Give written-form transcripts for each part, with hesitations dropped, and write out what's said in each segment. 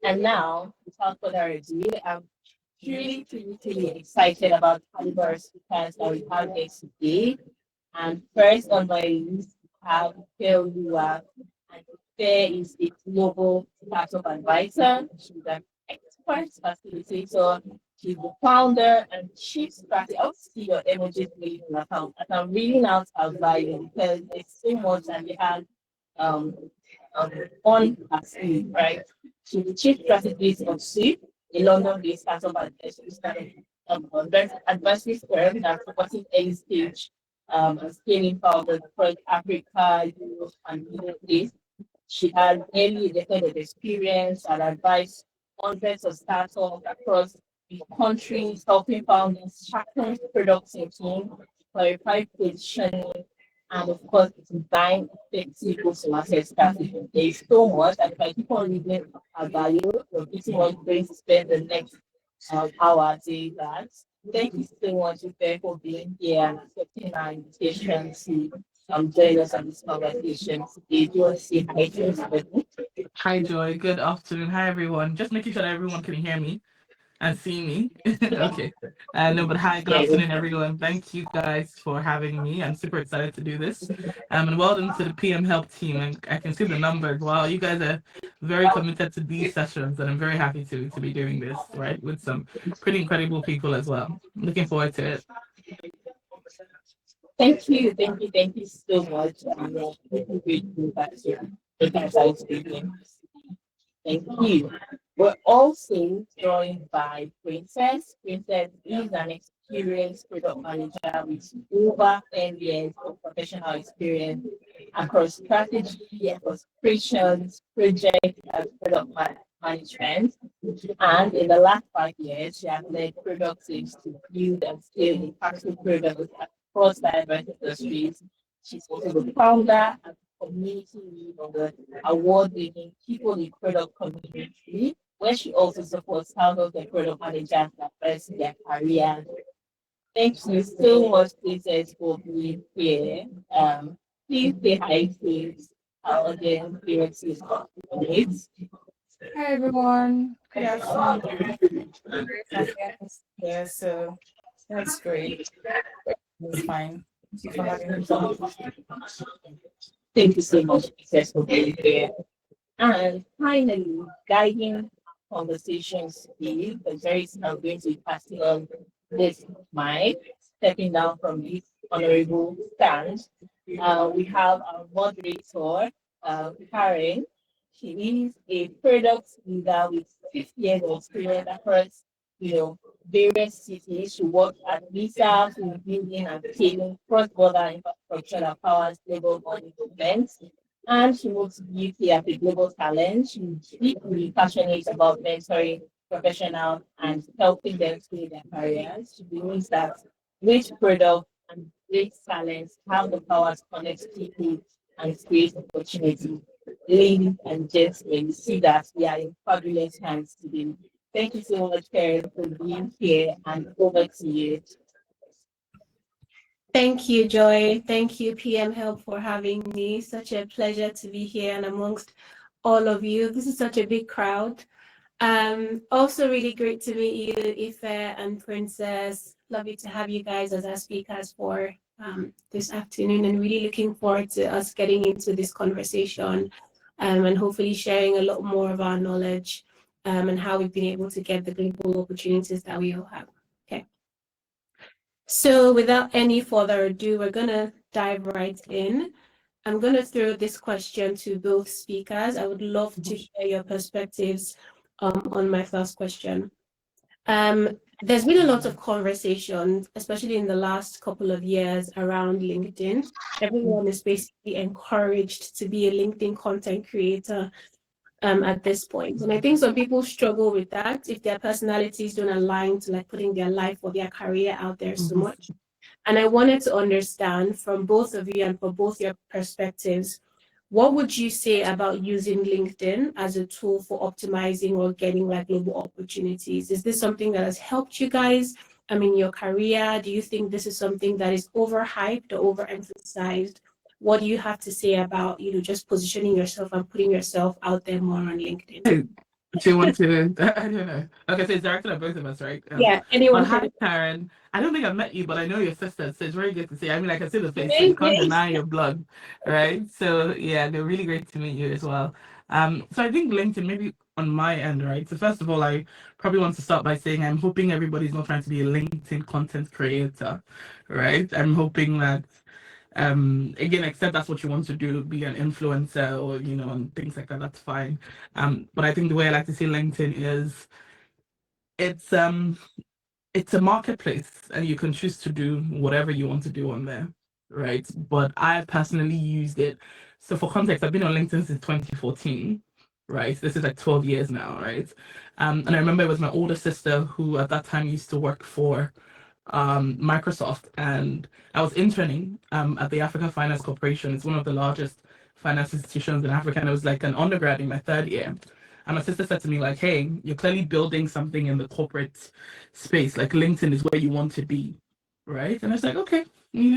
And now, without further ado, I'm truly excited about Caliber speakers that we have here today. And first on my list, we have Phil Lua. And Fair is a global startup advisor. She's an expert facilitator. She's the founder and chief strategy. I'll see your emojis really in account. And I'm reading out our bio because it's so much and we have um, on her sleeve, right? She's the chief strategist of SIP, a London-based startup advisory firm that's supporting early stage and scaling founders across Africa, Europe, and Middle East. She has nearly a decade of experience and advised hundreds of startups across the country, helping founders sharpen product thinking, clarify positioning, and of course, design effective go-to-market strategy. There is so much, and if I keep on reading our bio, we're pretty much going to spend the next hour doing that. Thank you so much, Ife, for being here and accepting our invitation to join us on this conversation today. Do you want to say hi to everybody? Hi, Joy. Good afternoon. Hi, everyone. Just making sure that everyone can hear me and see me. Okay. No, but hi, good Yeah, afternoon, everyone. Thank you guys for having me. I'm super excited to do this. And well done to the PM Help team. And I can see the numbers. Wow, you guys are very committed to these sessions, and I'm very happy to be doing this, right, with some pretty incredible people as well. Looking forward to it. thank you so much. Really grateful that you're taking time to be here. Thank you. We're also joined by Princess. Princess is an experienced product manager with over 10 years of professional experience across strategy, across operations, project, and management. And in the last 5 years, she has led product teams to build and scale impactful products across diverse industries. She's also the founder and community lead of the award-winning People in Product community, where she also supports thousands of product managers that first their career. Thank you so much, Princess, for being here. Please say hi to our audience, experiences of it. Hi everyone. Good afternoon. Yeah, so that's great. It's fine. Thank you for having me. Thank you so much, Princess, for being here. And finally, guiding conversations today, the very I'm going to be passing on this mic, stepping down from this honorable stand. We have our moderator, Karen. She is a product leader with 6 years of experience across, various cities. She worked at Visa, in building and scaling cross-border infrastructure that powers global money movements. And she moved to the UK as a global talent. She's deeply passionate about mentoring professionals and helping them scale their careers. She believes that great product and great talents have the power to connect people and create opportunity. Ladies and gentlemen, you see that we are in fabulous hands today. Thank you so much, Karen, for being here, and over to you. Thank you, Joy. Thank you, PM Help, for having me. Such a pleasure to be here and amongst all of you. This is such a big crowd. Also really great to meet you, Ife and Princess. Lovely to have you guys as our speakers for this afternoon, and really looking forward to us getting into this conversation and hopefully sharing a lot more of our knowledge and how we've been able to get the global opportunities that we all have. Okay. So without any further ado, we're going to dive right in. I'm going to throw this question to both speakers. I would love to hear your perspectives on my first question. There's been a lot of conversation, especially in the last couple of years, around LinkedIn. Everyone is basically encouraged to be a LinkedIn content creator at this point. And I think some people struggle with that if their personalities don't align to like putting their life or their career out there so much. And I wanted to understand from both of you and for both your perspectives, what would you say about using LinkedIn as a tool for optimizing or getting like global opportunities? Is this something that has helped you guys in your career? Do you think this is something that is overhyped or overemphasized? What do you have to say about, just positioning yourself and putting yourself out there more on LinkedIn? Do you want to? I don't know. Okay, so it's directed at both of us, right? Yeah, Well, anyone hi, can. Karen. I don't think I've met you, but I know your sister, so it's very good to see. I mean, I can see the face, so you can't Amazing. deny your blood, right? So yeah, they're really great to meet you as well. So I think LinkedIn, maybe on my end, right? So first of all, I probably want to start by saying I'm hoping everybody's not trying to be a LinkedIn content creator, right? I'm hoping that again, except that's what you want to do, be an influencer or and things like that, that's fine. But I think the way I like to see LinkedIn is it's um it's a marketplace and you can choose to do whatever you want to do on there, right? But I personally used it. So for context, I've been on LinkedIn since 2014, right? This is like 12 years now, right? And I remember it was my older sister who at that time used to work for Microsoft, and I was interning at the Africa Finance Corporation. It's one of the largest finance institutions in Africa, and it was like an undergrad in my third year. And my sister said to me, like, hey, you're clearly building something in the corporate space. Like LinkedIn is where you want to be, right? And I was like, okay,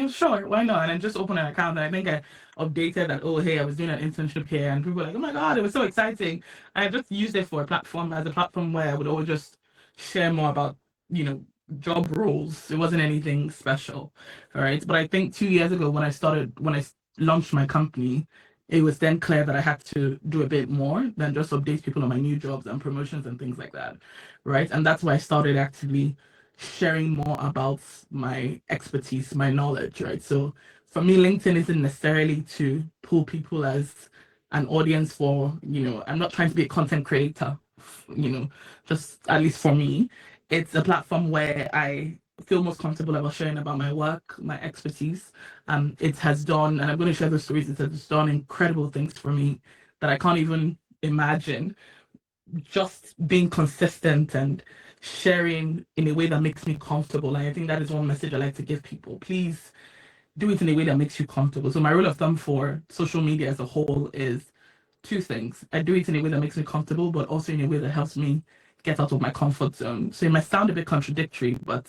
sure, why not? And I just opened an account, and I think I updated that, oh, hey, I was doing an internship here, and people were like, oh my God, it was so exciting. And I just used it for a platform, as a platform where I would always just share more about, you know, job roles. It wasn't anything special, all right? But I think 2 years ago when I launched my company, it was then clear that I had to do a bit more than just update people on my new jobs and promotions and things like that, right? And that's why I started actively sharing more about my expertise, my knowledge, right? So for me, LinkedIn isn't necessarily to pull people as an audience for, I'm not trying to be a content creator, you know, just at least for me. It's a platform where I feel most comfortable about sharing about my work, my expertise. It has done, and I'm going to share the stories. It has done incredible things for me that I can't even imagine. Just being consistent and sharing in a way that makes me comfortable. And I think that is one message I like to give people. Please do it in a way that makes you comfortable. So my rule of thumb for social media as a whole is two things. I do it in a way that makes me comfortable, but also in a way that helps me get out of my comfort zone. So it might sound a bit contradictory, but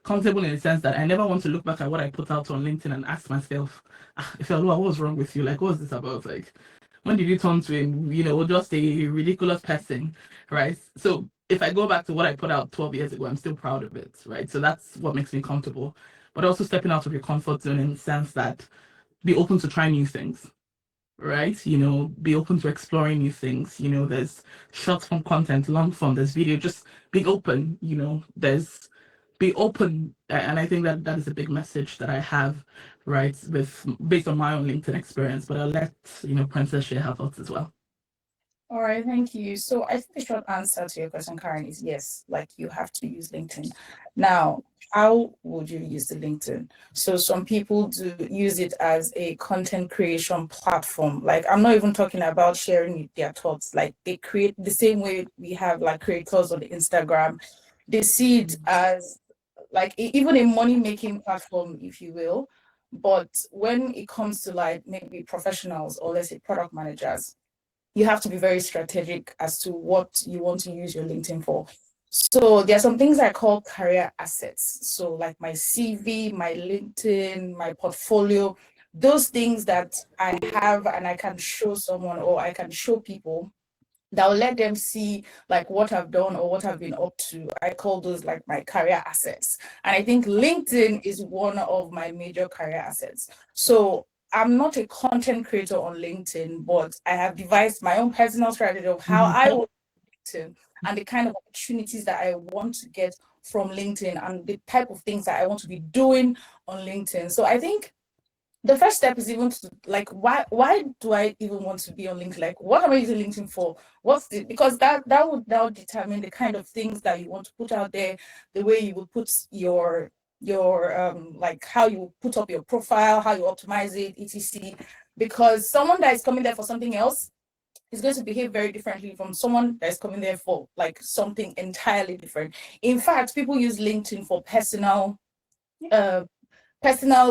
comfortable in the sense that I never want to look back at what I put out on LinkedIn and ask myself, if I what was wrong with you? Like, what was this about? Like, when did you turn to just a ridiculous person, right? So if I go back to what I put out 12 years ago, I'm still proud of it, right? So that's what makes me comfortable. But also stepping out of your comfort zone in the sense that be open to try new things, right? Be open to exploring new things. There's short form content, long form, there's video, just being open, there's be open. And I think that that is a big message that I have, right, with based on my own LinkedIn experience. But I'll let, Princess share her thoughts as well. All right, thank you. So I think the short answer to your question, Karen, is yes, like you have to use LinkedIn. Now, how would you use the LinkedIn? So some people do use it as a content creation platform. Like I'm not even talking about sharing their thoughts. Like they create the same way we have like creators on the Instagram. They see it as like even a money-making platform, if you will. But when it comes to like maybe professionals or let's say product managers, you have to be very strategic as to what you want to use your LinkedIn for. So there are some things I call career assets. So like my CV, my LinkedIn, my portfolio, those things that I have and I can show someone or I can show people that will let them see like what I've done or what I've been up to. I call those like my career assets. And I think LinkedIn is one of my major career assets. So I'm not a content creator on LinkedIn, but I have devised my own personal strategy of how I will LinkedIn and the kind of opportunities that I want to get from LinkedIn and the type of things that I want to be doing on LinkedIn. So I think the first step is even to like why do I even want to be on LinkedIn? Like what am I using LinkedIn for? Because that would now determine the kind of things that you want to put out there, the way you would put your like how you put up your profile, how you optimize it, etc. Because someone that is coming there for something else is going to behave very differently from someone that is coming there for like something entirely different. In fact, people use LinkedIn for personal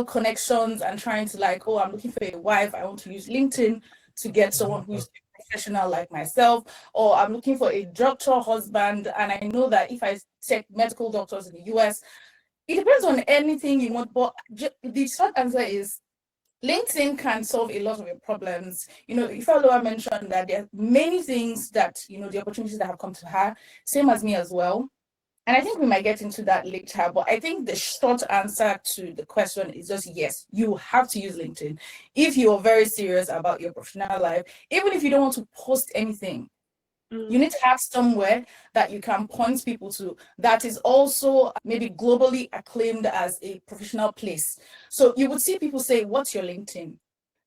connections and trying to like, oh, I'm looking for a wife. I want to use LinkedIn to get someone who's professional like myself, or I'm looking for a doctor husband. And I know that if I check medical doctors in the US, it depends on anything you want. But the short answer is LinkedIn can solve a lot of your problems. Ifeoluwa mentioned that there are many things that, the opportunities that have come to her, same as me as well. And I think we might get into that later, but I think the short answer to the question is just yes, you have to use LinkedIn. If you're very serious about your professional life, even if you don't want to post anything, you need to have somewhere that you can point people to that is also maybe globally acclaimed as a professional place. So you would see people say, what's your LinkedIn?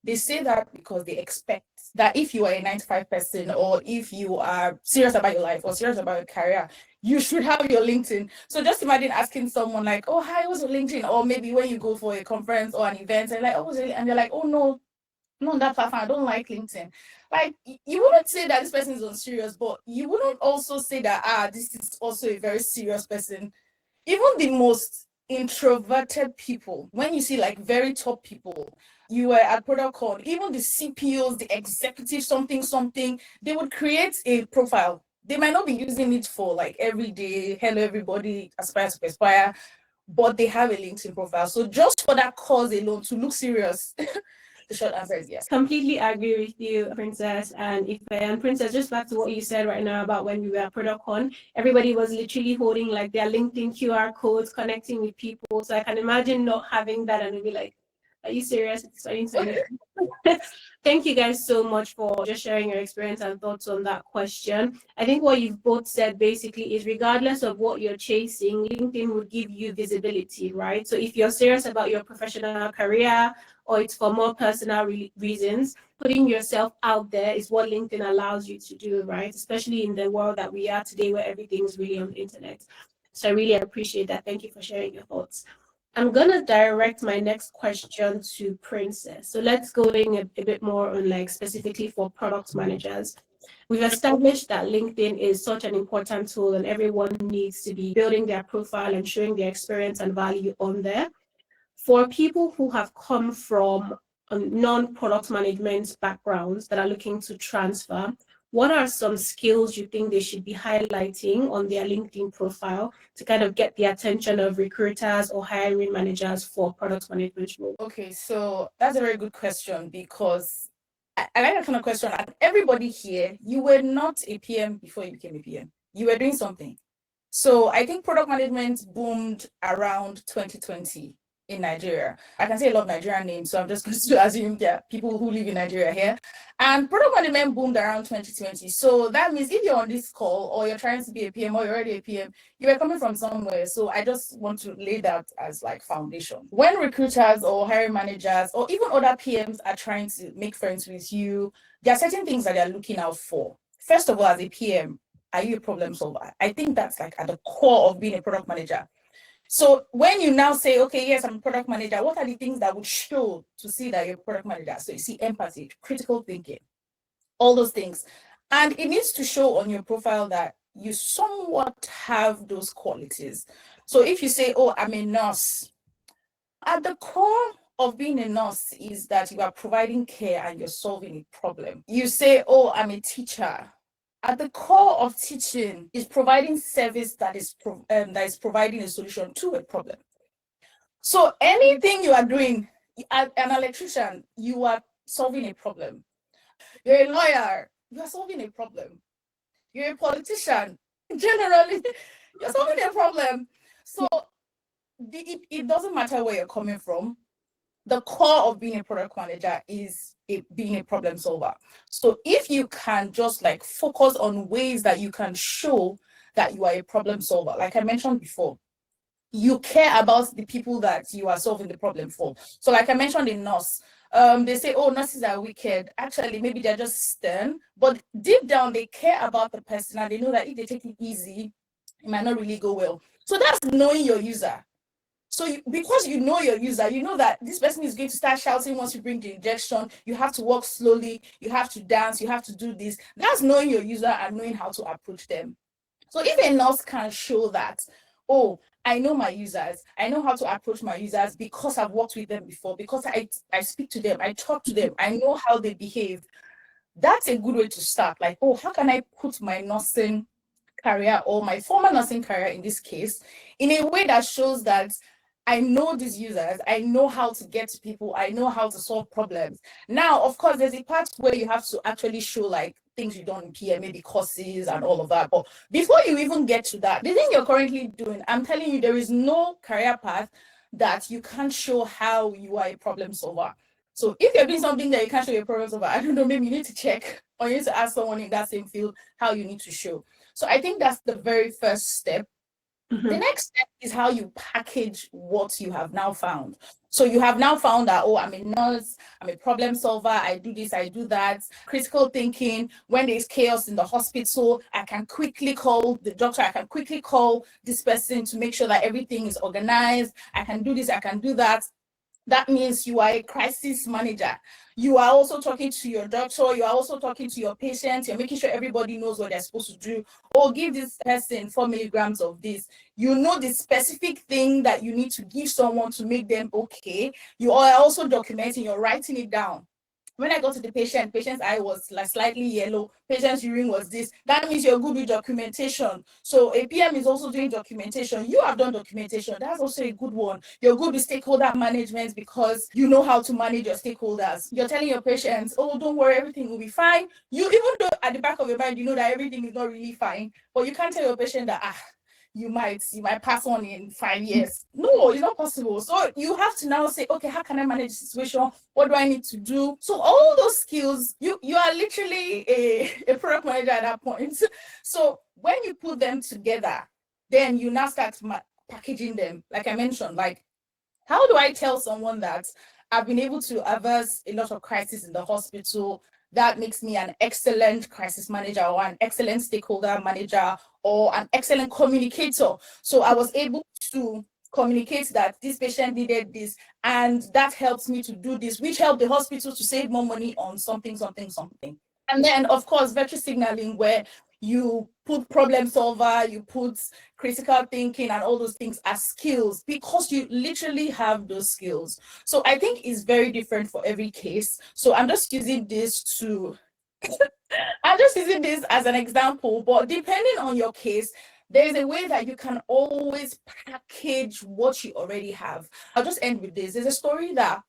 They say that because they expect that if you are a 9 to 5 person, or if you are serious about your life or serious about your career, you should have your LinkedIn. So just imagine asking someone like, oh, hi, what's your LinkedIn? Or maybe when you go for a conference or an event and like, oh, and they're like, oh, no, not that far. I don't like LinkedIn. Like, you wouldn't say that this person is unserious, but you wouldn't also say that, this is also a very serious person. Even the most introverted people, when you see like very top people, you were at Protocol, even the CPOs, the executive something, they would create a profile. They might not be using it for like every day, hello everybody, aspire to perspire, but they have a LinkedIn profile. So just for that cause alone, to look serious, the short answer is yes. Completely agree with you, Princess and Ife. And Princess, just back to what you said right now about when we were at ProductCon, everybody was literally holding like their LinkedIn QR codes, connecting with people. So I can imagine not having that and be like, are you serious? It's starting to Thank you guys so much for just sharing your experience and thoughts on that question. I think what you've both said basically is regardless of what you're chasing, LinkedIn would give you visibility, right? So if you're serious about your professional career or it's for more personal reasons, putting yourself out there is what LinkedIn allows you to do, right? Especially in the world that we are today where everything's really on the internet. So I really appreciate that. Thank you for sharing your thoughts. I'm gonna direct my next question to Princess. So let's go in a bit more on like specifically for product managers. We've established that LinkedIn is such an important tool and everyone needs to be building their profile and showing their experience and value on there. For people who have come from non-product management backgrounds that are looking to transfer, what are some skills you think they should be highlighting on their LinkedIn profile to kind of get the attention of recruiters or hiring managers for product management roles? Okay, so that's a very good question because I like that kind of question. And everybody here, you were not a PM before you became a PM. You were doing something. So I think product management boomed around 2020 in Nigeria. I can say a lot of Nigerian names, so I'm just going to assume there are people who live in Nigeria here. And product management boomed around 2020. So that means if you're on this call or you're trying to be a PM or you're already a PM, you are coming from somewhere. So I just want to lay that as like foundation. When recruiters or hiring managers or even other PMs are trying to make friends with you, there are certain things that they're looking out for. First of all, as a PM, are you a problem solver? I think that's like at the core of being a product manager. So when you now say, okay, yes, I'm a product manager, what are the things that would show to see that you're a product manager? So you see empathy, critical thinking, all those things. And it needs to show on your profile that you somewhat have those qualities. So if you say, oh, I'm a nurse, at the core of being a nurse is that you are providing care and you're solving a problem. You say, oh, I'm a teacher. At the core of teaching is providing service that is providing a solution to a problem. So anything you are doing, as an electrician, you are solving a problem. You're a lawyer, you are solving a problem. You're a politician, generally, you're solving a problem. So it doesn't matter where you're coming from. The core of being a product manager is being a problem solver. So if you can just like focus on ways that you can show that you are a problem solver, like I mentioned before, you care about the people that you are solving the problem for. So like I mentioned in nurse, they say, oh, nurses are wicked. Actually, maybe they're just stern, but deep down they care about the person and they know that if they take it easy, it might not really go well. So that's knowing your user. So because you know your user, you know that this person is going to start shouting once you bring the injection. You have to walk slowly. You have to dance. You have to do this. That's knowing your user and knowing how to approach them. So if a nurse can show that, oh, I know my users. I know how to approach my users because I've worked with them before, because I speak to them. I talk to them. I know how they behave. That's a good way to start. Like, oh, how can I put my nursing career or my former nursing career in this case in a way that shows that I know these users, I know how to get to people, I know how to solve problems. Now, of course, there's a part where you have to actually show like things you done in PM, maybe courses and all of that. But before you even get to that, the thing you're currently doing, I'm telling you, there is no career path that you can't show how you are a problem solver. So if you're doing something that you can't show your problem solver, I don't know, maybe you need to check or you need to ask someone in that same field how you need to show. So I think that's the very first step. The next step is how you package what you have now found. So you have now found that, oh, I'm a nurse, I'm a problem solver, I do this, I do that. Critical thinking, when there's chaos in the hospital, I can quickly call the doctor, I can quickly call this person to make sure that everything is organized. I can do this, I can do that. That means you are a crisis manager. You are also talking to your doctor, you are also talking to your patient, you're making sure everybody knows what they're supposed to do. Or give this person 4 milligrams of this. You know the specific thing that you need to give someone to make them okay. You are also documenting, you're writing it down. When I got to the patient's eye was like slightly yellow, patient's urine was this. That means you're good with documentation. So a PM is also doing documentation. You have done documentation. That's also a good one. You're good with stakeholder management because you know how to manage your stakeholders. You're telling your patients, oh, don't worry, everything will be fine. You, even though at the back of your mind, you know that everything is not really fine, but you can't tell your patient that, you might pass on in 5 years. No, it's not possible. So you have to now say, okay, how can I manage the situation? What do I need to do? So all those skills, you are literally a product manager at that point. So when you put them together, then you now start packaging them. Like I mentioned, like, how do I tell someone that I've been able to averse a lot of crises in the hospital? That makes me an excellent crisis manager or an excellent stakeholder manager or an excellent communicator. So I was able to communicate that this patient needed this, and that helps me to do this, which helped the hospital to save more money on something. And then, of course, virtue signaling, where you put problem solver, you put critical thinking and all those things as skills because you literally have those skills. So I think it's very different for every case. So I'm just using this as an example, but depending on your case, there's a way that you can always package what you already have. I'll just end with this. There's a story that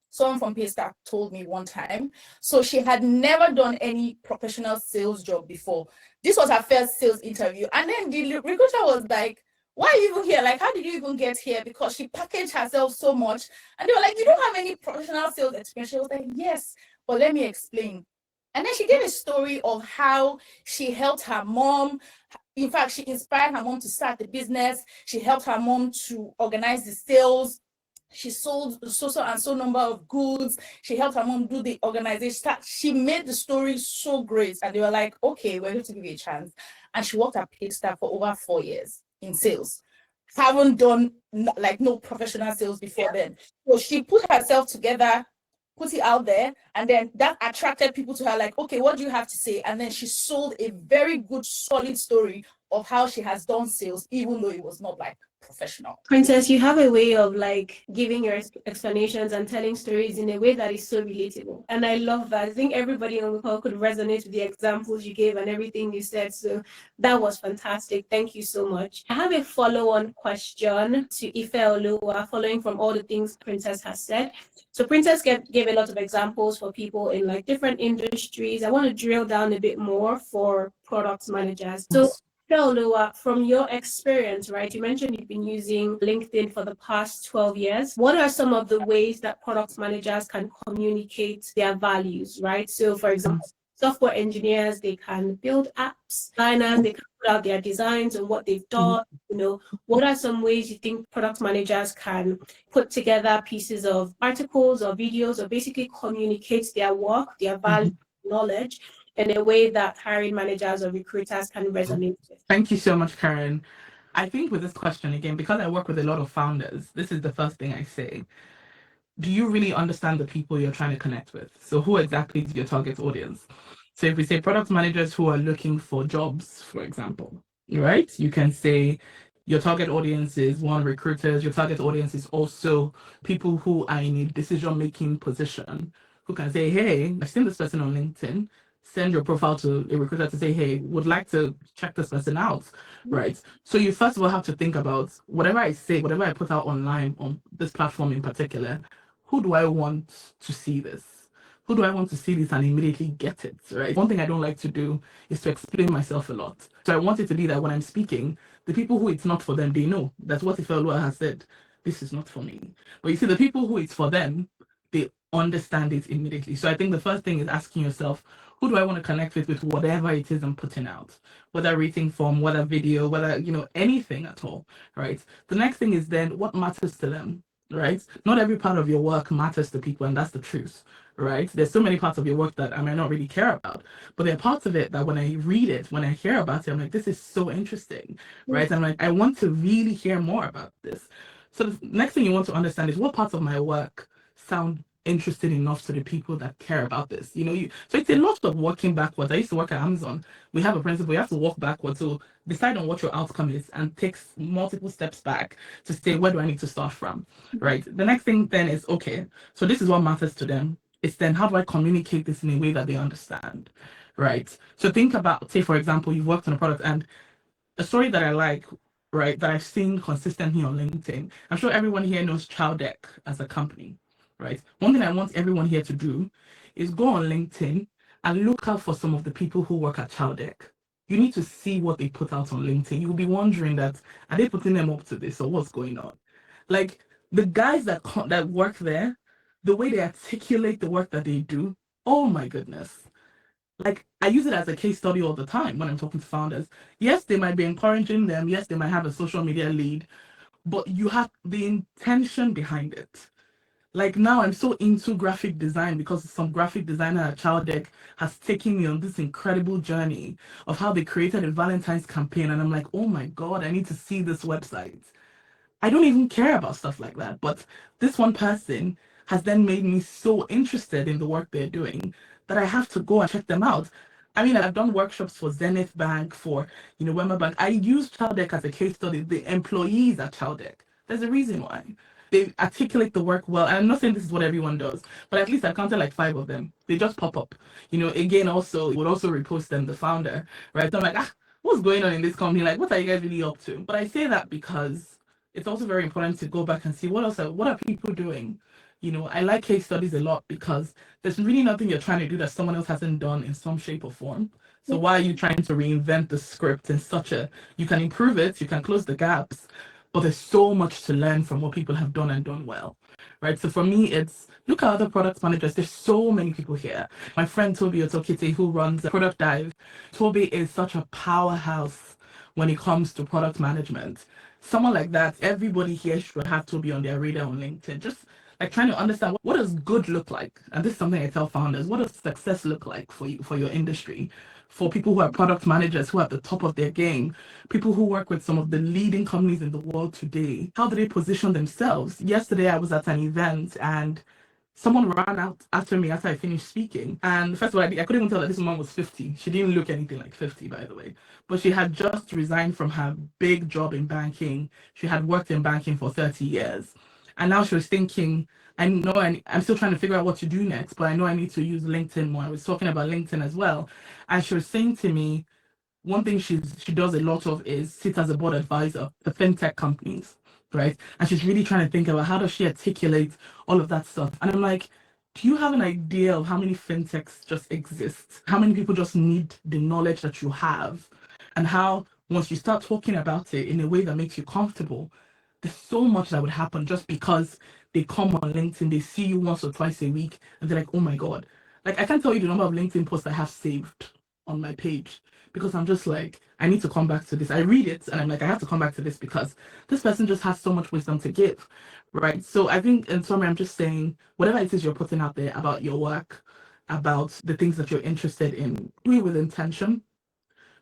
someone from Paystack told me one time. So she had never done any professional sales job before. This was her first sales interview. And then the recruiter was like, why are you even here? Like, how did you even get here? Because she packaged herself so much. And they were like, you don't have any professional sales experience. She was like, yes, but let me explain. And then she gave a story of how she helped her mom. In fact, she inspired her mom to start the business. She helped her mom to organize the sales. She sold so and so number of goods. She helped her mom do the organization. She made the story so great. And they were like, okay, we're going to give you a chance. And she worked at Paystack for over 4 years in sales. Haven't done like no professional sales before then. So she put herself together, put it out there, and then that attracted people to her, like, okay, what do you have to say? And then she sold a very good, solid story of how she has done sales, even though it was not like professional. Princess, you have a way of like giving your explanations and telling stories in a way that is so relatable. And I love that. I think everybody on the call could resonate with the examples you gave and everything you said. So that was fantastic. Thank you so much. I have a follow-on question to Ife Oluwa, following from all the things Princess has said. So Princess gave a lot of examples for people in like different industries. I want to drill down a bit more for product managers. So Oluwa, from your experience, right, you mentioned you've been using LinkedIn for the past 12 years. What are some of the ways that product managers can communicate their values, right? So, for example, software engineers, they can build apps. Designers, they can put out their designs and what they've done. You know, what are some ways you think product managers can put together pieces of articles or videos or basically communicate their work, their value, knowledge in a way that hiring managers or recruiters can resonate with? Thank you so much, Karen. I think with this question, again, because I work with a lot of founders, this is the first thing I say. Do you really understand the people you're trying to connect with? So who exactly is your target audience? So if we say product managers who are looking for jobs, for example, right? You can say your target audience is one, recruiters. Your target audience is also people who are in a decision-making position who can say, hey, I've seen this person on LinkedIn. send your profile to a recruiter to say, hey, would like to check this person out, right? So you first of all have to think about whatever I say, whatever I put out online on this platform in particular, who do I want to see this? Who do I want to see this and immediately get it, right? One thing I don't like to do is to explain myself a lot. So I want it to be that when I'm speaking, the people who it's not for them, they know. That's what Ifelua has said. This is not for me. But you see, the people who it's for them, they understand it immediately. So I think the first thing is asking yourself, who do I want to connect with whatever it is I'm putting out, whether written form, whether video, whether, anything at all, right? The next thing is then what matters to them, right? Not every part of your work matters to people, and that's the truth, right? There's so many parts of your work that I might not really care about, but there are parts of it that when I read it, when I hear about it, I'm like, this is so interesting, right? I'm like, I want to really hear more about this. So the next thing you want to understand is what parts of my work sound interested enough to the people that care about this. So it's a lot of working backwards. I used to work at Amazon. We have a principle, you have to walk backwards. So decide on what your outcome is and take multiple steps back to say, where do I need to start from, right? The next thing then is, okay, so this is what matters to them. It's then how do I communicate this in a way that they understand, right? So think about, say, for example, you've worked on a product, and a story that I like, right, that I've seen consistently on LinkedIn. I'm sure everyone here knows Chowdeck as a company, right? One thing I want everyone here to do is go on LinkedIn and look out for some of the people who work at Chowdeck. You need to see what they put out on LinkedIn. You'll be wondering that, are they putting them up to this or what's going on? Like the guys that work there, the way they articulate the work that they do, oh my goodness. Like I use it as a case study all the time when I'm talking to founders. Yes, they might be encouraging them. Yes, they might have a social media lead, but you have the intention behind it. Like now I'm so into graphic design because some graphic designer at Childdeck has taken me on this incredible journey of how they created a Valentine's campaign. And I'm like, oh my God, I need to see this website. I don't even care about stuff like that. But this one person has then made me so interested in the work they're doing that I have to go and check them out. I mean, I've done workshops for Zenith Bank, for, Wema Bank. I use Childdeck as a case study, the employees at Childdeck. There's a reason why. They articulate the work well. And I'm not saying this is what everyone does, but at least I counted like 5 of them. They just pop up. Again, also, would also repost them, the founder, right? So I'm like, what's going on in this company? Like, what are you guys really up to? But I say that because it's also very important to go back and see what are people doing. I like case studies a lot because there's really nothing you're trying to do that someone else hasn't done in some shape or form. So why are you trying to reinvent the script in you can improve it, you can close the gaps, but there's so much to learn from what people have done and done well, right? So for me, it's look at other product managers. There's so many people here. My friend Toby Otokite, who runs Product Dive, Toby is such a powerhouse when it comes to product management. Someone like that, everybody here should have Toby on their radar on LinkedIn. Just like trying to understand what does good look like, and this is something I tell founders. What does success look like for you, for your industry? For people who are product managers who are at the top of their game, people who work with some of the leading companies in the world today, how do they position themselves? Yesterday, I was at an event and someone ran out after me after I finished speaking. And first of all, I couldn't even tell that this woman was 50. She didn't look anything like 50, by the way. But she had just resigned from her big job in banking. She had worked in banking for 30 years. And now she was thinking, I know I'm still trying to figure out what to do next, but I know I need to use LinkedIn more. I was talking about LinkedIn as well. And she was saying to me, one thing she does a lot of is sit as a board advisor for fintech companies, right? And she's really trying to think about how does she articulate all of that stuff. And I'm like, do you have an idea of how many fintechs just exist? How many people just need the knowledge that you have? And how once you start talking about it in a way that makes you comfortable, there's so much that would happen just because they come on LinkedIn, they see you once or twice a week, and they're like, oh my God. Like, I can't tell you the number of LinkedIn posts I have saved on my page because I'm just like, I need to come back to this. I read it and I'm like, I have to come back to this because this person just has so much wisdom to give, right? So I think in summary, I'm just saying, whatever it is you're putting out there about your work, about the things that you're interested in, do it with intention.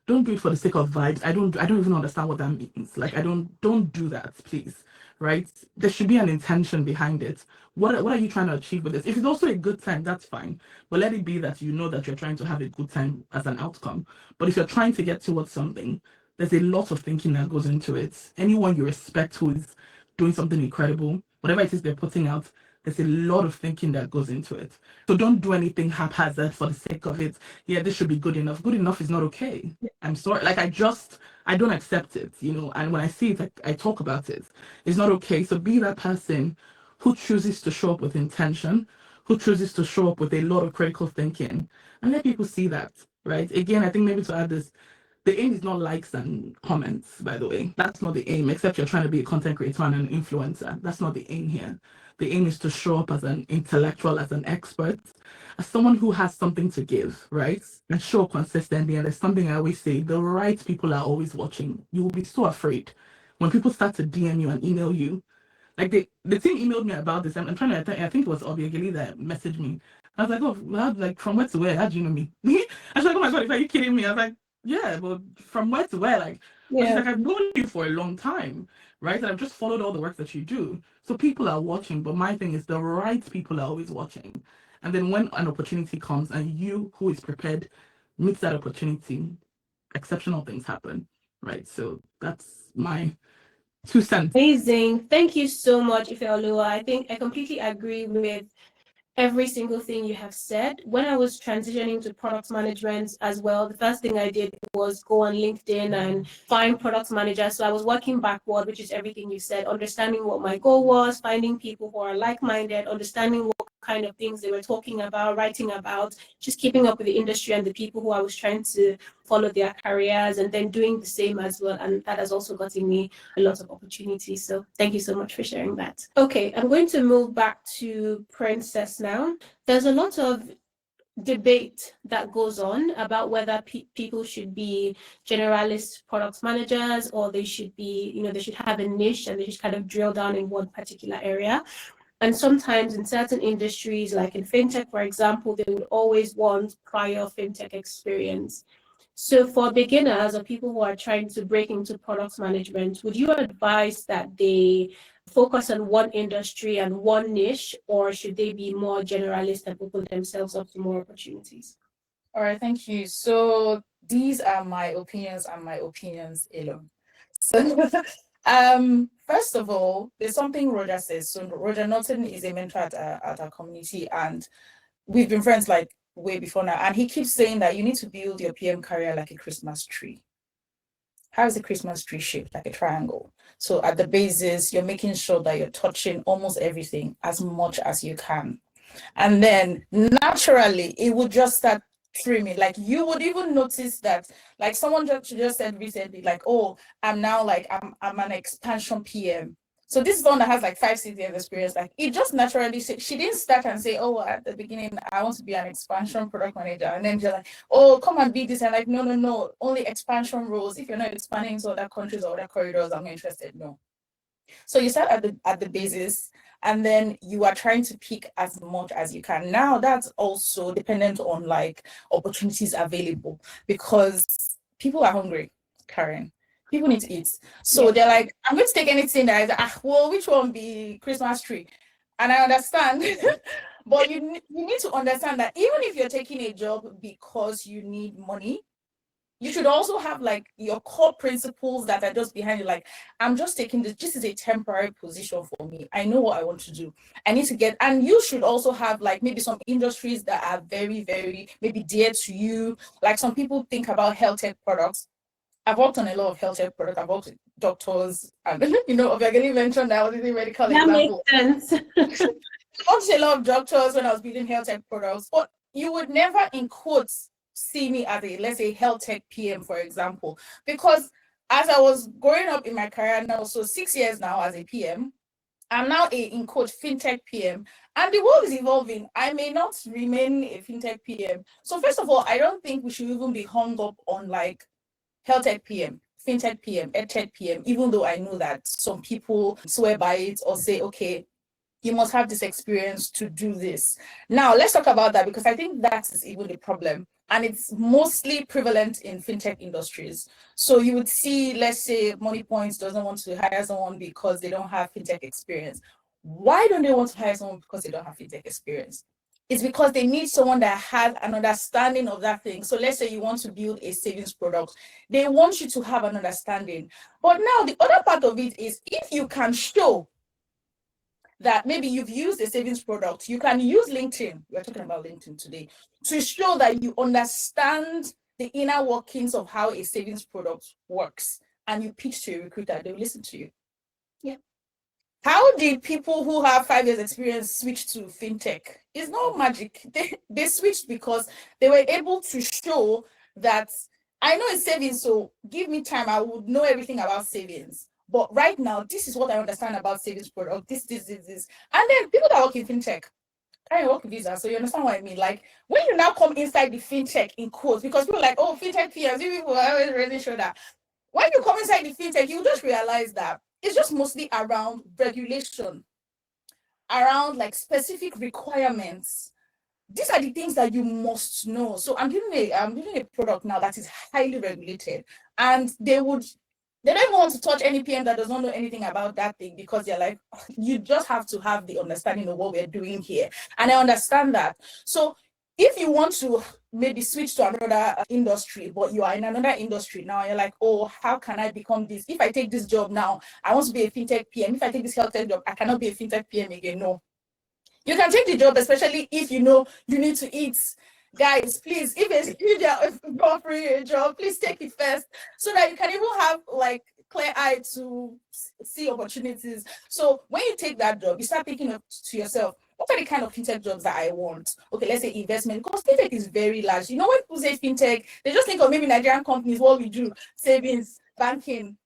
Don't do it for the sake of vibes. I don't even understand what that means. Like, don't do that, please. Right? There should be an intention behind it. What are you trying to achieve with this? If it's also a good time, that's fine. But let it be that you know that you're trying to have a good time as an outcome. But if you're trying to get towards something, there's a lot of thinking that goes into it. Anyone you respect who is doing something incredible, whatever it is they're putting out, There's a lot of thinking that goes into it. So don't do anything haphazard for the sake of it. Yeah, this should be good enough. Good enough is not okay. I'm sorry. Like I don't accept it, and when I see it, I talk about it. It's not okay. So be that person who chooses to show up with intention, who chooses to show up with a lot of critical thinking, and let people see that, right? Again, I think maybe to add this, the aim is not likes and comments, by the way. That's not the aim, except you're trying to be a content creator and an influencer. That's not the aim here. The aim is to show up as an intellectual, as an expert, as someone who has something to give, right? And show up consistently. And there's something I always say, the right people are always watching. You will be so afraid when people start to DM you and email you. Like the team emailed me about this. I'm trying to, I think it was Obiageli that messaged me. I was like, oh, well, like from where to where? How do you know me? I was like, oh my God, are you kidding me? I was like, yeah, but from where to where? Like, she's like, I've known you for a long time, right? And I've just followed all the work that you do. So people are watching, but my thing is the right people are always watching. And then when an opportunity comes and you who is prepared meets that opportunity, exceptional things happen, right? So that's my 2 cents. Amazing. Thank you so much, Ifeoluwa. I think I completely agree with every single thing you have said. When I was transitioning to product management as well, the first thing I did was go on LinkedIn and find product managers. So I was working backward, which is everything you said, understanding what my goal was, finding people who are like-minded, understanding what kind of things they were talking about, writing about, just keeping up with the industry and the people who I was trying to follow their careers, and then doing the same as well. And that has also gotten me a lot of opportunities. So thank you so much for sharing that. Okay, I'm going to move back to Princess now. There's a lot of debate that goes on about whether people should be generalist product managers, or they should be, they should have a niche and they just kind of drill down in one particular area. And sometimes in certain industries, like in fintech, for example, they would always want prior fintech experience. So for beginners or people who are trying to break into product management, would you advise that they focus on one industry and one niche, or should they be more generalist and open themselves up to more opportunities? All right, thank you. So these are my opinions and my opinions alone. So first of all, there's something Roger says. So Roger Norton is a mentor at our community, and we've been friends like way before now. And he keeps saying that you need to build your PM career like a Christmas tree. How is a Christmas tree shaped? Like a triangle. So at the basis, you're making sure that you're touching almost everything as much as you can. And then naturally, it would just start trimming. Like you would even notice that, like someone just said recently, like, oh, I'm now like, I'm an expansion PM. So this is one that has like 5-6 years experience. Like it just naturally, she didn't start and say, oh, at the beginning, I want to be an expansion product manager. And then just like, oh, come and be this. And like, no, only expansion roles. If you're not expanding to other countries or other corridors, I'm not interested. No. So you start at the basis, and then you are trying to pick as much as you can. Now that's also dependent on like opportunities available, because people are hungry, Karen. People need to eat. So they're like, I'm going to take anything that is, well, which one be Christmas tree? And I understand. But you need to understand that even if you're taking a job because you need money, you should also have like your core principles that are just behind you. Like, I'm just taking this. This is a temporary position for me. I know what I want to do. I need to get, and you should also have like maybe some industries that are very, very maybe dear to you. Like some people think about health tech products. I've worked on a lot of health tech products. I've worked with doctors, and Obiageli mentioned that I was using medical That example. makes sense. I worked with a lot of doctors when I was building health tech products, but you would never, in quotes, see me as a, let's say, health tech PM, for example, because as I was growing up in my career now, so 6 years now as a PM, I'm now a, in quote, fintech PM, and the world is evolving. I may not remain a fintech PM. So first of all, I don't think we should even be hung up on like health tech PM, fintech PM, edtech PM, even though I know that some people swear by it or say, okay, you must have this experience to do this. Now, let's talk about that, because I think that is even the problem. And it's mostly prevalent in fintech industries. So you would see, let's say, Money Points doesn't want to hire someone because they don't have fintech experience. Why don't they want to hire someone because they don't have fintech experience? It's because they need someone that has an understanding of that thing. So let's say you want to build a savings product. They want you to have an understanding. But now the other part of it is, if you can show that maybe you've used a savings product, you can use LinkedIn. We're talking about LinkedIn today, to show that you understand the inner workings of how a savings product works, and you pitch to a recruiter, they'll listen to you. Yeah. How did people who have 5 years experience switch to fintech? It's not magic. They switched because they were able to show that I know it's savings, so give me time, I would know everything about savings. But right now, this is what I understand about savings product. This. And then people that work in fintech, I work visa, so you understand what I mean. Like when you now come inside the fintech in quotes, because people are like, oh, fintech PMs, you people are always really sure that. When you come inside the fintech, you just realize that it's just mostly around regulation, around like specific requirements. These are the things that you must know. So I'm doing a product now that is highly regulated, and they don't even want to touch any PM that does not know anything about that thing, because they're like, you just have to have the understanding of what we're doing here. And I understand that. So if you want to maybe switch to another industry, but you are in another industry now, you're like, oh, how can I become this? If I take this job now, I want to be a fintech PM. If I take this health tech job, I cannot be a fintech PM again. No. You can take the job, especially if you know you need to eat. Guys, please, if you're offering a job, please take it first, so that you can even have like clear eye to see opportunities. So when you take that job, you start thinking to yourself, what are the kind of fintech jobs that I want? Okay, let's say investment, because fintech is very large. You know, when people say fintech, they just think of maybe Nigerian companies, what we do, savings, banking,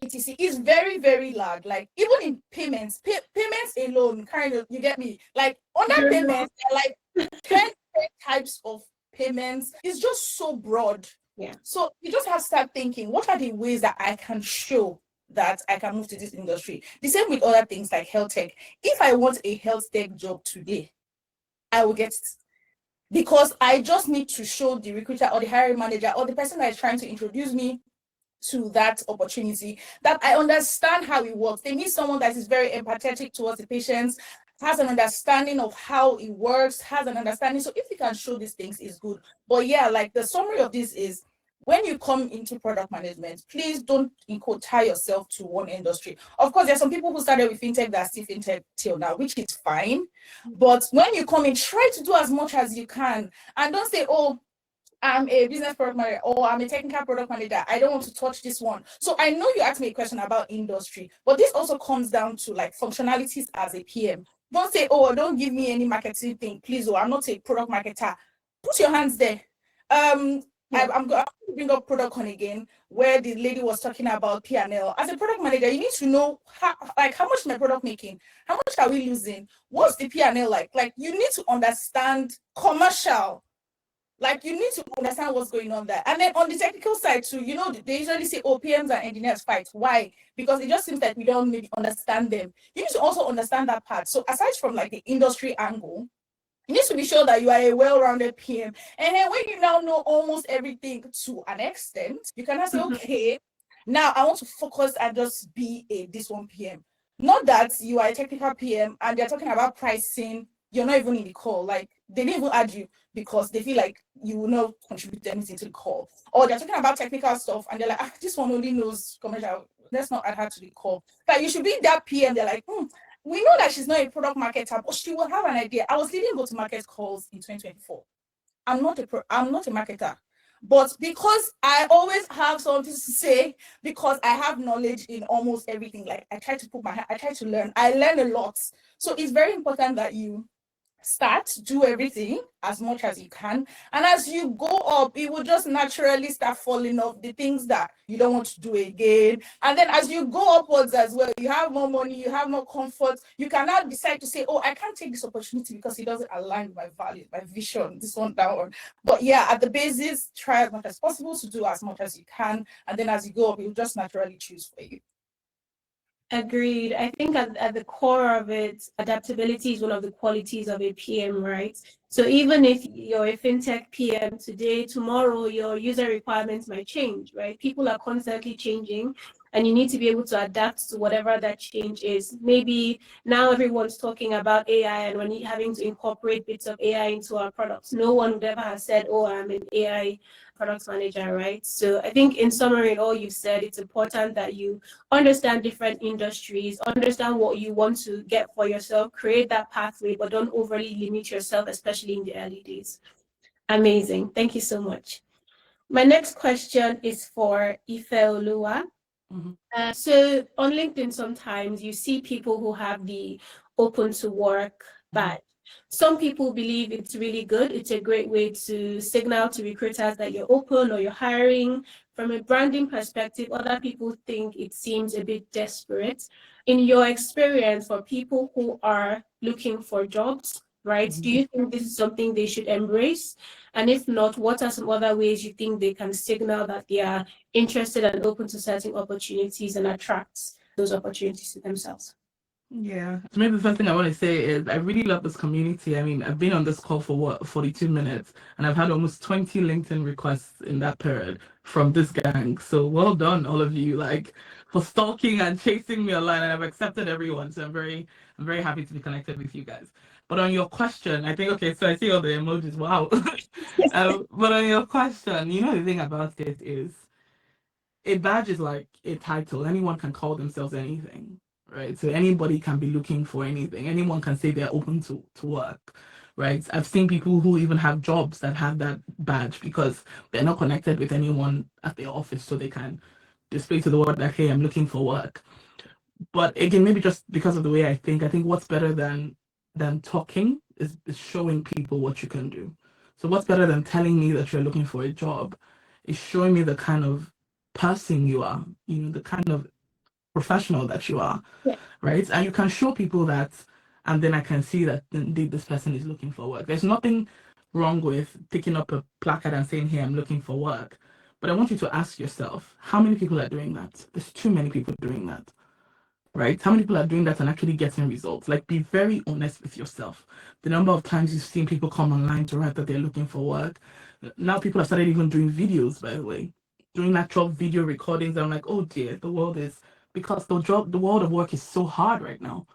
etc. is very, very large. Like even in payments, payments alone, kind of, you get me? Like under payments, there are like 10 types of payments. It's just so broad. Yeah. So you just have to start thinking, what are the ways that I can show that I can move to this industry? The same with other things like health tech. If I want a health tech job today, I will get it, because I just need to show the recruiter or the hiring manager or the person that is trying to introduce me to that opportunity that I understand how it works. They need someone that is very empathetic towards the patients, has an understanding of how it works, has an understanding. So if you can show these things, is good. But yeah, like the summary of this is, when you come into product management, please don't tie yourself to one industry. Of course, there are some people who started with fintech that are still fintech till now, which is fine. But when you come in, try to do as much as you can, and don't say, oh, I'm a business product manager, or I'm a technical product manager, I don't want to touch this one. So I know you asked me a question about industry, but this also comes down to like functionalities as a PM. Don't say, oh, don't give me any marketing thing, please. Oh, I'm not a product marketer. Put your hands there. I'm going to bring up ProductCon again, where the lady was talking about P&L. As a product manager, you need to know how much is my product making? How much are we losing? What's the P&L like? Like, you need to understand commercial. Like, you need to understand what's going on there. And then on the technical side too, you know, they usually say, oh, PMs and engineers fight. Why? Because it just seems like we don't maybe understand them. You need to also understand that part. So aside from like the industry angle, you need to be sure that you are a well-rounded PM. And then when you now know almost everything to an extent, you can say, okay, now I want to focus and just be this one PM. Not that you are a technical PM and they're talking about pricing, you're not even in the call. Like, they didn't even add you because they feel like you will not contribute anything to the call. Or they're talking about technical stuff and they're like, this one only knows commercial. Let's not add her to the call. But you should be that PM. They're like, we know that she's not a product marketer, but she will have an idea. I was leading go-to-market calls in 2024. I'm not a marketer. But because I always have something to say, because I have knowledge in almost everything, like I try to learn. I learn a lot. So it's very important that you do everything as much as you can. And as you go up, it will just naturally start falling off the things that you don't want to do again. And then as you go upwards as well, you have more money, you have more comfort. You can now decide to say, oh, I can't take this opportunity because it doesn't align with my values, my vision, this one, that one. But yeah, at the basis, try as much as possible to do as much as you can. And then as you go up, it will just naturally choose for you. Agreed. I think at the core of it, adaptability is one of the qualities of a PM, right? So even if you're a fintech PM today, tomorrow your user requirements might change, right? People are constantly changing. and you need to be able to adapt to whatever that change is. Maybe now everyone's talking about AI, and we're having to incorporate bits of AI into our products. No one would ever have said, oh, I'm an AI product manager, right? So I think in summary, in all you said, it's important that you understand different industries, understand what you want to get for yourself, create that pathway, but don't overly limit yourself, especially in the early days. Amazing. Thank you so much. My next question is for Ifeoluwa. Mhm. So on LinkedIn, sometimes you see people who have the open to work badge. Some people believe it's really good. It's a great way to signal to recruiters that you're open or you're hiring. From a branding perspective, other people think it seems a bit desperate. In your experience, for people who are looking for jobs, right, do you think this is something they should embrace? And if not, what are some other ways you think they can signal that they are interested and open to certain opportunities and attract those opportunities to themselves? Yeah. So maybe the first thing I want to say is I really love this community. I mean, I've been on this call for what, 42 minutes, and I've had almost 20 LinkedIn requests in that period from this gang. So well done, all of you, like for stalking and chasing me online. And I've accepted everyone. So I'm very happy to be connected with you guys. But on your question, I think okay, so I see all the emojis. Wow. But on your question, you know the thing about it is a badge is like a title. Anyone can call themselves anything, right? So anybody can be looking for anything. Anyone can say they're open to work, right? I've seen people who even have jobs that have that badge because they're not connected with anyone at their office, so they can display to the world that, hey, I'm looking for work. But again, maybe just because of the way I think what's better than talking is showing people what you can do. So what's better than telling me that you're looking for a job is showing me the kind of person you are, you know, the kind of professional that you are, Yeah. right? And you can show people that, and then I can see that indeed this person is looking for work. There's nothing wrong with picking up a placard and saying, hey, I'm looking for work. But I want you to ask yourself, how many people are doing that? There's too many people doing that, right? How many people are doing that and actually getting results? Like, be very honest with yourself. The number of times you've seen people come online to write that they're looking for work. Now people have started even doing videos, by the way, doing actual video recordings. I'm like, oh dear, the world is, because the world of work is so hard right now.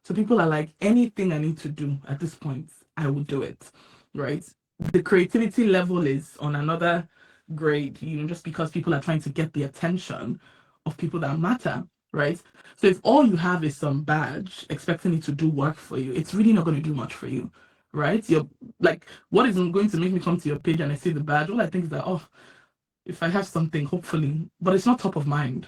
So people are like, anything I need to do at this point, I will do it, right? The creativity level is on another grade, you know, just because people are trying to get the attention of people that matter, right? So if all you have is some badge expecting it to do work for you, it's really not going to do much for you, right? You're like, what is going to make me come to your page and I see the badge? All I think is that, oh, if I have something, hopefully, but it's not top of mind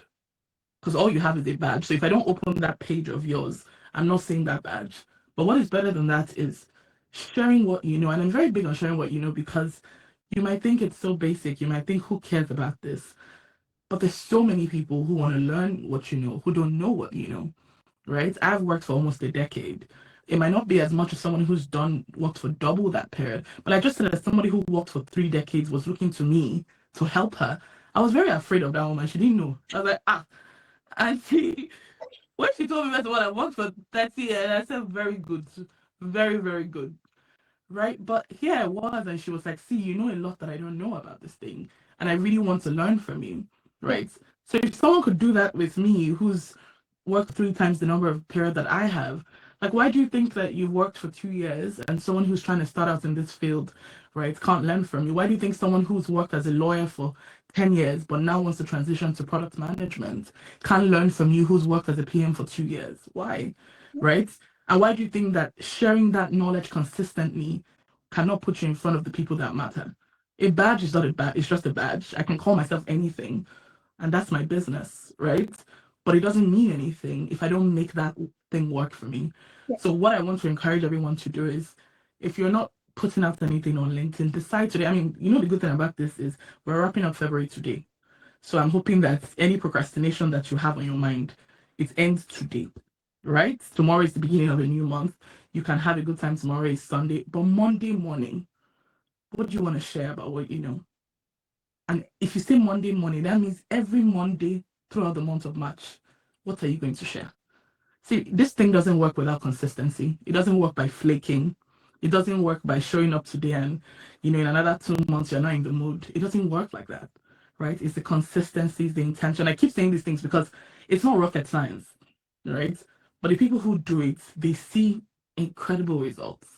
because all you have is a badge. So if I don't open that page of yours, I'm not seeing that badge. But what is better than that is sharing what you know. And I'm very big on sharing what you know because you might think it's so basic. You might think, who cares about this? But there's so many people who want to learn what you know, who don't know what you know, right? I've worked for almost a decade. It might not be as much as someone who's done worked for double that period, but I just said as somebody who worked for 3 decades was looking to me to help her. I was very afraid of that woman. She didn't know. I was like, ah, and she when she told me that's what I worked for 30 years, I said, very good, very, very good, right? But here I was, and she was like, see, you know a lot that I don't know about this thing, and I really want to learn from you, right? So if someone could do that with me, who's worked 3 times the number of period that I have, like, why do you think that you've worked for 2 years and someone who's trying to start out in this field, right, can't learn from you? Why do you think someone who's worked as a lawyer for 10 years but now wants to transition to product management can't learn from you who's worked as a PM for 2 years? Why, right? And why do you think that sharing that knowledge consistently cannot put you in front of the people that matter? A badge is not a badge, it's just a badge. I can call myself anything, and that's my business, right? But it doesn't mean anything if I don't make that thing work for me. Yeah. So what I want to encourage everyone to do is, if you're not putting out anything on LinkedIn, decide today. I mean, you know, the good thing about this is we're wrapping up February today. So I'm hoping that any procrastination that you have on your mind, it ends today, right? Tomorrow is the beginning of a new month. You can have a good time. Tomorrow is Sunday, but Monday morning, what do you want to share about what you know? And if you say Monday morning, that means every Monday throughout the month of March, what are you going to share? See, this thing doesn't work without consistency. It doesn't work by flaking. It doesn't work by showing up today and, you know, in another 2 months, you're not in the mood. It doesn't work like that, right? It's the consistency, it's the intention. I keep saying these things because it's not rocket science, right? But the people who do it, they see incredible results.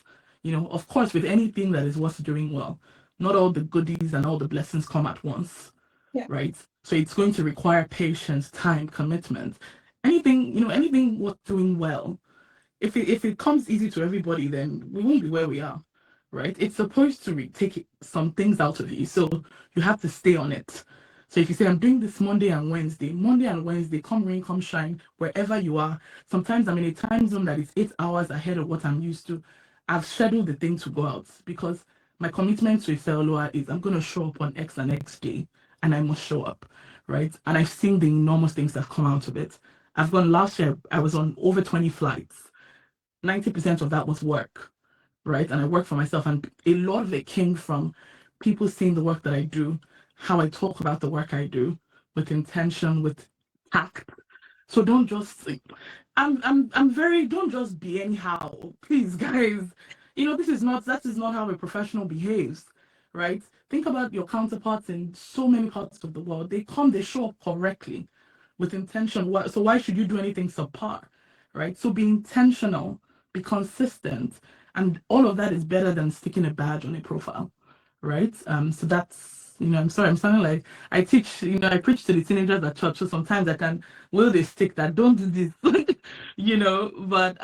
Of course, with anything that is worth doing well, not all the goodies and all the blessings come at once, Yeah. right? So it's going to require patience, time, commitment. Anything worth doing well, if it comes easy to everybody, then we won't be where we are, right? It's supposed to take some things out of you, so you have to stay on it. So if you say I'm doing this Monday and Wednesday, come rain, come shine, wherever you are. Sometimes I'm in a time zone that is 8 hours ahead of what I'm used to. I've scheduled the thing to go out because my commitment to a follower is I'm going to show up on X and X day, and I must show up, right? And I've seen the enormous things that come out of it. I've gone last year, I was on over 20 flights. 90% of that was work, right? And I work for myself. And a lot of it came from people seeing the work that I do, how I talk about the work I do with intention, with tact. So don't just I'm very don't just be anyhow. Please, guys. That is not how a professional behaves, right? Think about your counterparts in so many parts of the world. They show up correctly with intention. So why should you do anything subpar? Right? So be intentional, be consistent, and all of that is better than sticking a badge on a profile, right? So that's, I'm sorry, I'm sounding like I teach, I preach to the teenagers at church, so sometimes I can will they stick that, don't do this, but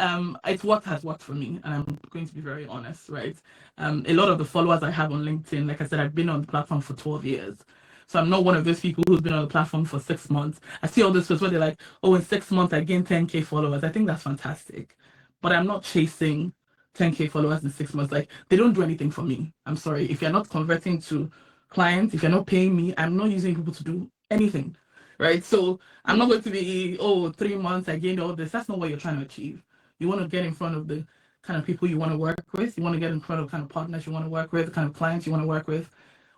it's what has worked for me, and I'm going to be very honest, right? A lot of the followers I have on LinkedIn, like I said, I've been on the platform for 12 years. So I'm not one of those people who's been on the platform for 6 months. I see all this posts where they're like, oh, in 6 months I gained 10K followers. I think that's fantastic. But I'm not chasing 10K followers in 6 months. Like, they don't do anything for me. I'm sorry. If you're not converting to clients, if you're not paying me, I'm not using people to do anything. Right? So I'm not going to be, 3 months I gained all this. That's not what you're trying to achieve. You want to get in front of the kind of people you want to work with. You want to get in front of the kind of partners you want to work with, the kind of clients you want to work with.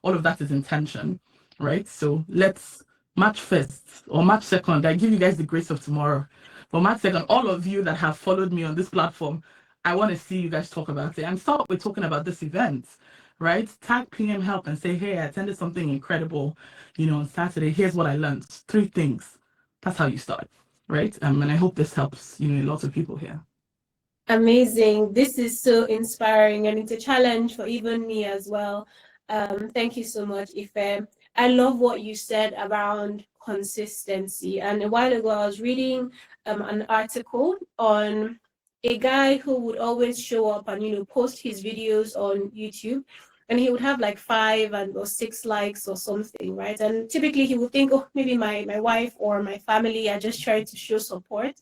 All of that is intention, right? So let's match first or match second. I give you guys the grace of tomorrow. But match second, all of you that have followed me on this platform, I want to see you guys talk about it. And start with talking about this event, right? Tag PM Help and say, hey, I attended something incredible, on Saturday. Here's what I learned. 3 things. That's how you start, right? And I hope this helps, lots of people here. Amazing. This is so inspiring, and it's a challenge for even me as well. Thank you so much, Ife. I love what you said around consistency. And a while ago, I was reading an article on a guy who would always show up and post his videos on YouTube, and he would have like 5 or 6 likes or something, right? And typically he would think, oh, maybe my wife or my family are just trying to show support.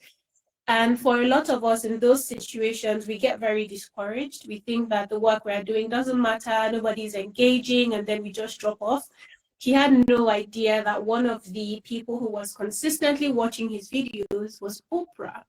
And for a lot of us in those situations, we get very discouraged. We think that the work we're doing doesn't matter, nobody's engaging, and then we just drop off. He had no idea that one of the people who was consistently watching his videos was Oprah.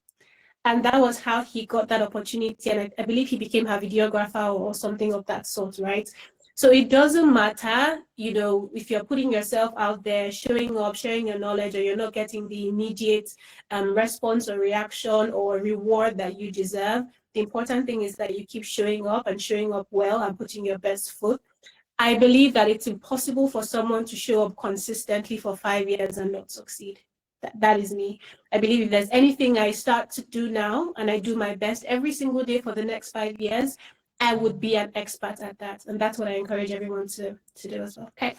And that was how he got that opportunity. And I believe he became her videographer or something of that sort, right? So it doesn't matter, if you're putting yourself out there, showing up, sharing your knowledge, or you're not getting the immediate response or reaction or reward that you deserve. The important thing is that you keep showing up and showing up well and putting your best foot. I believe that it's impossible for someone to show up consistently for 5 years and not succeed. That is me. I believe if there's anything I start to do now and I do my best every single day for the next 5 years, I would be an expert at that. And that's what I encourage everyone to do as well. Okay.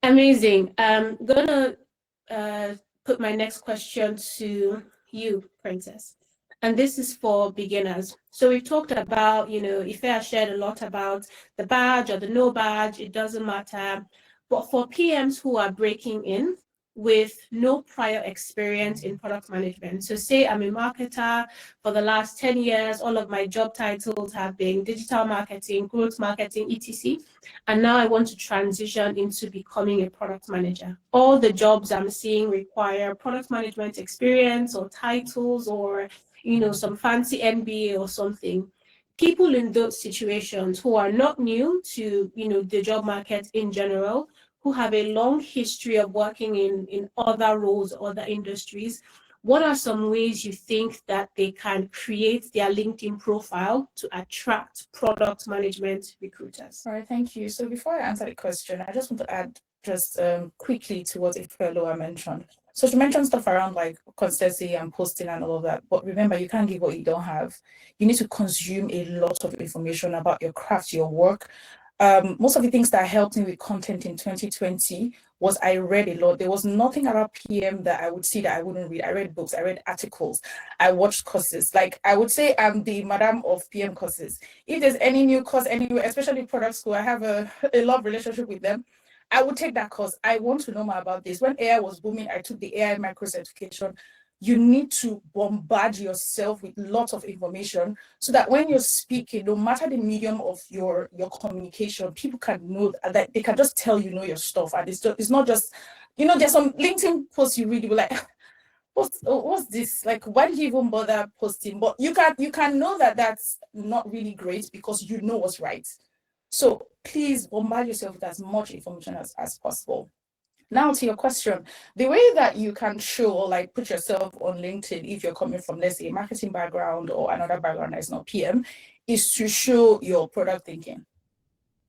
Amazing. I'm going to put my next question to you, Princess. And this is for beginners. So we've talked about, Ife shared a lot about the badge or the no badge, it doesn't matter. But for PMs who are breaking in with no prior experience in product management. So say I'm a marketer for the last 10 years, all of my job titles have been digital marketing, growth marketing, etc. And now I want to transition into becoming a product manager. All the jobs I'm seeing require product management experience or titles or, some fancy MBA or something. People in those situations who are not new to, the job market in general, who have a long history of working in other roles, other industries, what are some ways you think that they can create their LinkedIn profile to attract product management recruiters? All right, thank you. So before I answer the question, I just want to add just quickly to what a fellow mentioned. So she mentioned stuff around like consistency and posting and all of that. But remember, you can't give what you don't have. You need to consume a lot of information about your craft, your work. Most of the things that helped me with content in 2020 was I read a lot. There was nothing about PM that I would see that I wouldn't read. I read books, I read articles, I watched courses. Like I would say I'm the madam of PM courses. If there's any new course anywhere, especially product school, I have a love relationship with them. I would take that course. I want to know more about this. When AI was booming, I took the AI micro certification. You need to bombard yourself with lots of information so that when you're speaking, no matter the medium of your communication, people can know that they can just tell you know your stuff. And it's not just, there's some LinkedIn posts you read, you be like, what's this? Like, why did you even bother posting? But you can know that that's not really great because you know what's right. So please bombard yourself with as much information as possible. Now to your question, the way that you can show or like put yourself on LinkedIn if you're coming from, let's say, a marketing background or another background that is not PM, is to show your product thinking.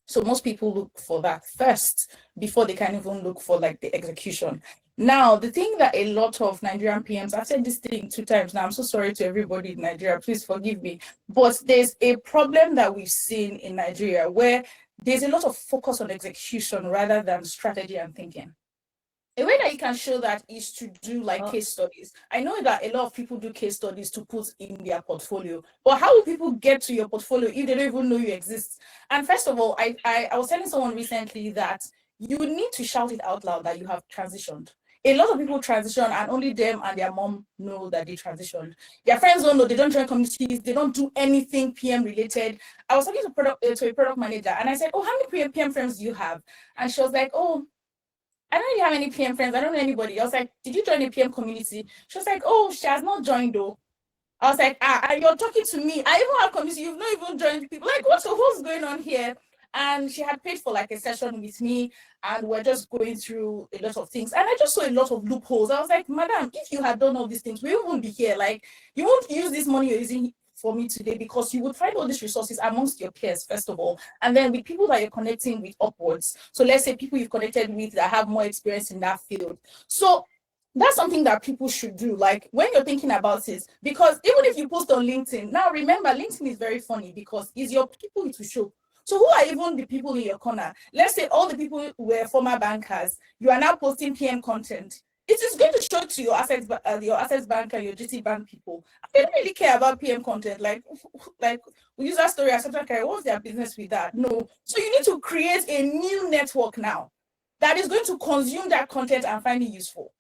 So most people look for that first before they can even look for like the execution. Now, the thing that a lot of Nigerian PMs, I've said this thing 2 times now, I'm so sorry to everybody in Nigeria, please forgive me, but there's a problem that we've seen in Nigeria where there's a lot of focus on execution rather than strategy and thinking. A way that you can show that is to do like case studies. I know that a lot of people do case studies to put in their portfolio, but how will people get to your portfolio if they don't even know you exist? And first of all, I was telling someone recently that you need to shout it out loud that you have transitioned. A lot of people transition and only them and their mom know that they transitioned. Their friends don't know, they don't join communities, they don't do anything PM related. I was talking to a product manager and I said, oh, how many PM friends do you have? And she was like, oh, I don't really have any PM friends. I don't know anybody. I was like, did you join a PM community? She was like, oh, she has not joined though. I was like, you're talking to me. I even have community. You've not even joined people. Like, what's going on here? And she had paid for like a session with me and we're just going through a lot of things. And I just saw a lot of loopholes. I was like, madam, if you had done all these things, we wouldn't be here. Like, you won't use this money you're using for me today because you would find all these resources amongst your peers, first of all, and then with people that you're connecting with upwards. So let's say people you've connected with that have more experience in that field. So that's something that people should do, like when you're thinking about it, because even if you post on LinkedIn, now remember, LinkedIn is very funny because it's your people to show. So who are even the people in your corner? Let's say all the people who were former bankers, you are now posting PM content. It is going to show to your assets bank and your GT bank people. They don't really care about PM content. Like user story, etc. What's their business with that? No. So you need to create a new network now that is going to consume that content and find it useful.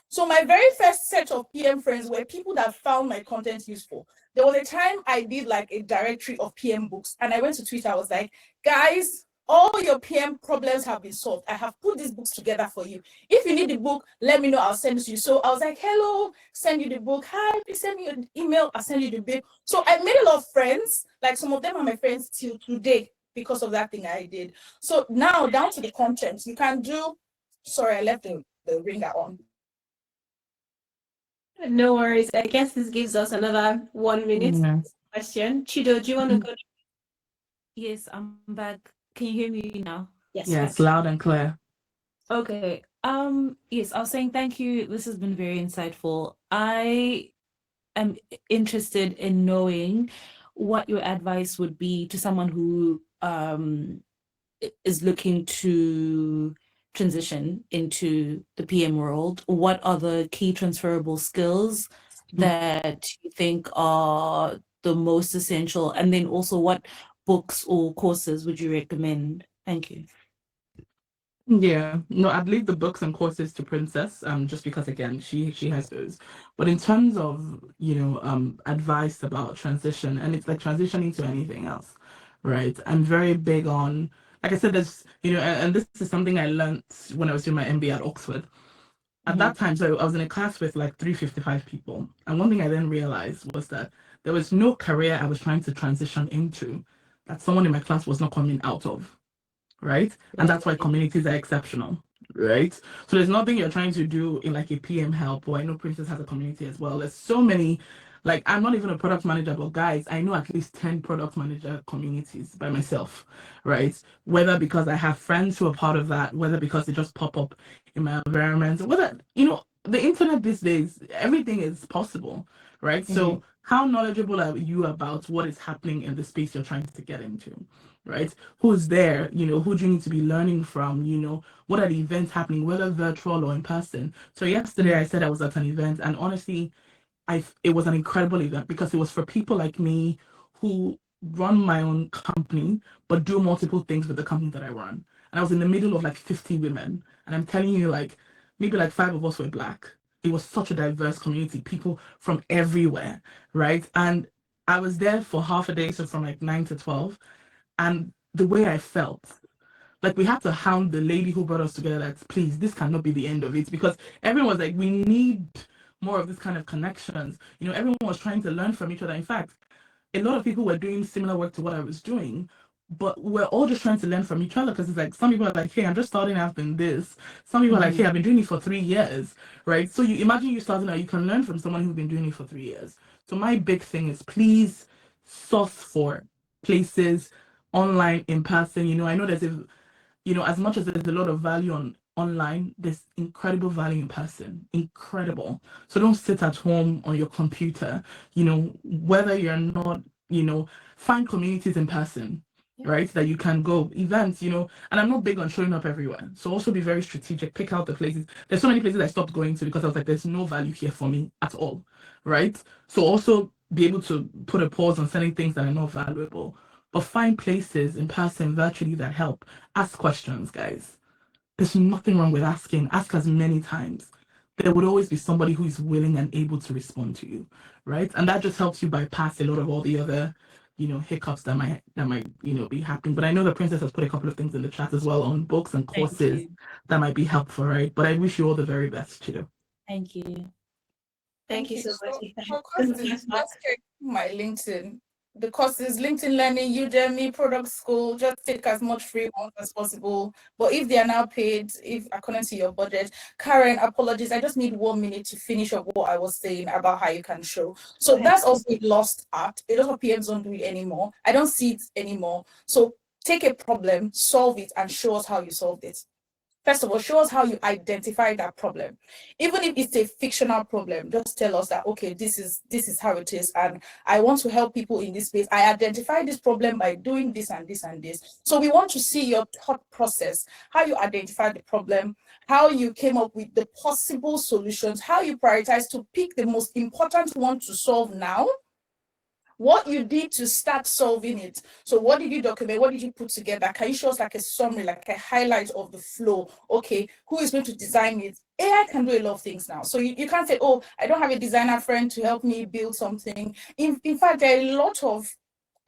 So my very first set of PM friends were people that found my content useful. There was a time I did like a directory of PM books and I went to Twitter. I was like, guys, all your PM problems have been solved. I have put these books together for you. If you need the book, let me know. I'll send it to you. So I was like, hello, send you the book. Hi, please send me an email. I'll send you the book. So I made a lot of friends. Like some of them are my friends till today because of that thing I did. So now down to the content. You can do, sorry, I left the ringer on. No worries. I guess this gives us another 1 minute question. Chido, do you want to go? Yes, I'm back. Can you hear me now? Yes, loud and clear. Okay. Yes, I was saying thank you. This has been very insightful. I am interested in knowing what your advice would be to someone who is looking to transition into the PM world. What are the key transferable skills that you think are the most essential? And then also what books or courses would you recommend? Thank you. Yeah, no, I'd leave the books and courses to Princess, just because again, she has those. But in terms of, advice about transition, and it's like transitioning to anything else, right? I'm very big on, like I said, there's, and this is something I learned when I was doing my MBA at Oxford. At that time, so I was in a class with like 355 people. And one thing I then realized was that there was no career I was trying to transition into that someone in my class was not coming out of. Right? And that's why communities are exceptional, right? So there's nothing you're trying to do in like a PM help, or I know Princess has a community as well. There's so many, like I'm not even a product manager, but guys, I know at least 10 product manager communities by myself, right? Whether because I have friends who are part of that, whether because they just pop up in my environment, whether, the internet these days, everything is possible, right? So how knowledgeable are you about what is happening in the space you're trying to get into? Right? Who's there? Who do you need to be learning from? What are the events happening, whether virtual or in person? So yesterday I said I was at an event, and honestly, it was an incredible event because it was for people like me who run my own company but do multiple things with the company that I run. And I was in the middle of like 50 women, and I'm telling you, like maybe like 5 of us were black. It was such a diverse community, people from everywhere, right? And I was there for half a day, so from like 9 to 12, and the way I felt, like we had to hound the lady who brought us together, like, please, this cannot be the end of it, because everyone was like, we need more of this kind of connections. Everyone was trying to learn from each other. In fact, a lot of people were doing similar work to what I was doing, but we're all just trying to learn from each other, because it's like some people are like, hey, I'm just starting out in this. Some people are like, hey, I've been doing it for 3 years, right? So you imagine you starting out, you can learn from someone who's been doing it for 3 years. So my big thing is, please source for places online, in person. I know there's as much as there's a lot of value online, there's incredible value in person. Incredible. So don't sit at home on your computer, whether you're not, find communities in person, right? That you can go, events, and I'm not big on showing up everywhere. So also be very strategic, pick out the places. There's so many places I stopped going to because I was like, there's no value here for me at all, right? So also be able to put a pause on sending things that are not valuable, but find places in person, virtually, that help. Ask questions, guys. There's nothing wrong with asking. Ask as many times. There would always be somebody who is willing and able to respond to you, right? And that just helps you bypass a lot of all the other, hiccups that might be happening. But I know the princess has put a couple of things in the chat as well on books and courses that might be helpful, right? But I wish you all the very best too. Thank you. Thank you so much. For courses, just check my LinkedIn. The courses, LinkedIn Learning, Udemy, Product School, just take as much free ones as possible. But if they are now paid, if according to your budget, Karen, apologies, I just need 1 minute to finish up what I was saying about how you can show. So that's also a lost art. A lot of PMs don't do it anymore. I don't see it anymore. So take a problem, solve it, and show us how you solved it. First of all, show us how you identify that problem. Even if it's a fictional problem, just tell us that, okay, this is how it is, and I want to help people in this space. I identify this problem by doing this and this and this. So we want to see your thought process, how you identify the problem, how you came up with the possible solutions, how you prioritize to pick the most important one to solve now, what you did to start solving it. So what did you document? What did you put together? Can you show us like a summary, like a highlight of the flow? Okay, who is going to design it? AI can do a lot of things now. So you can't say, oh, I don't have a designer friend to help me build something. In fact, there are a lot of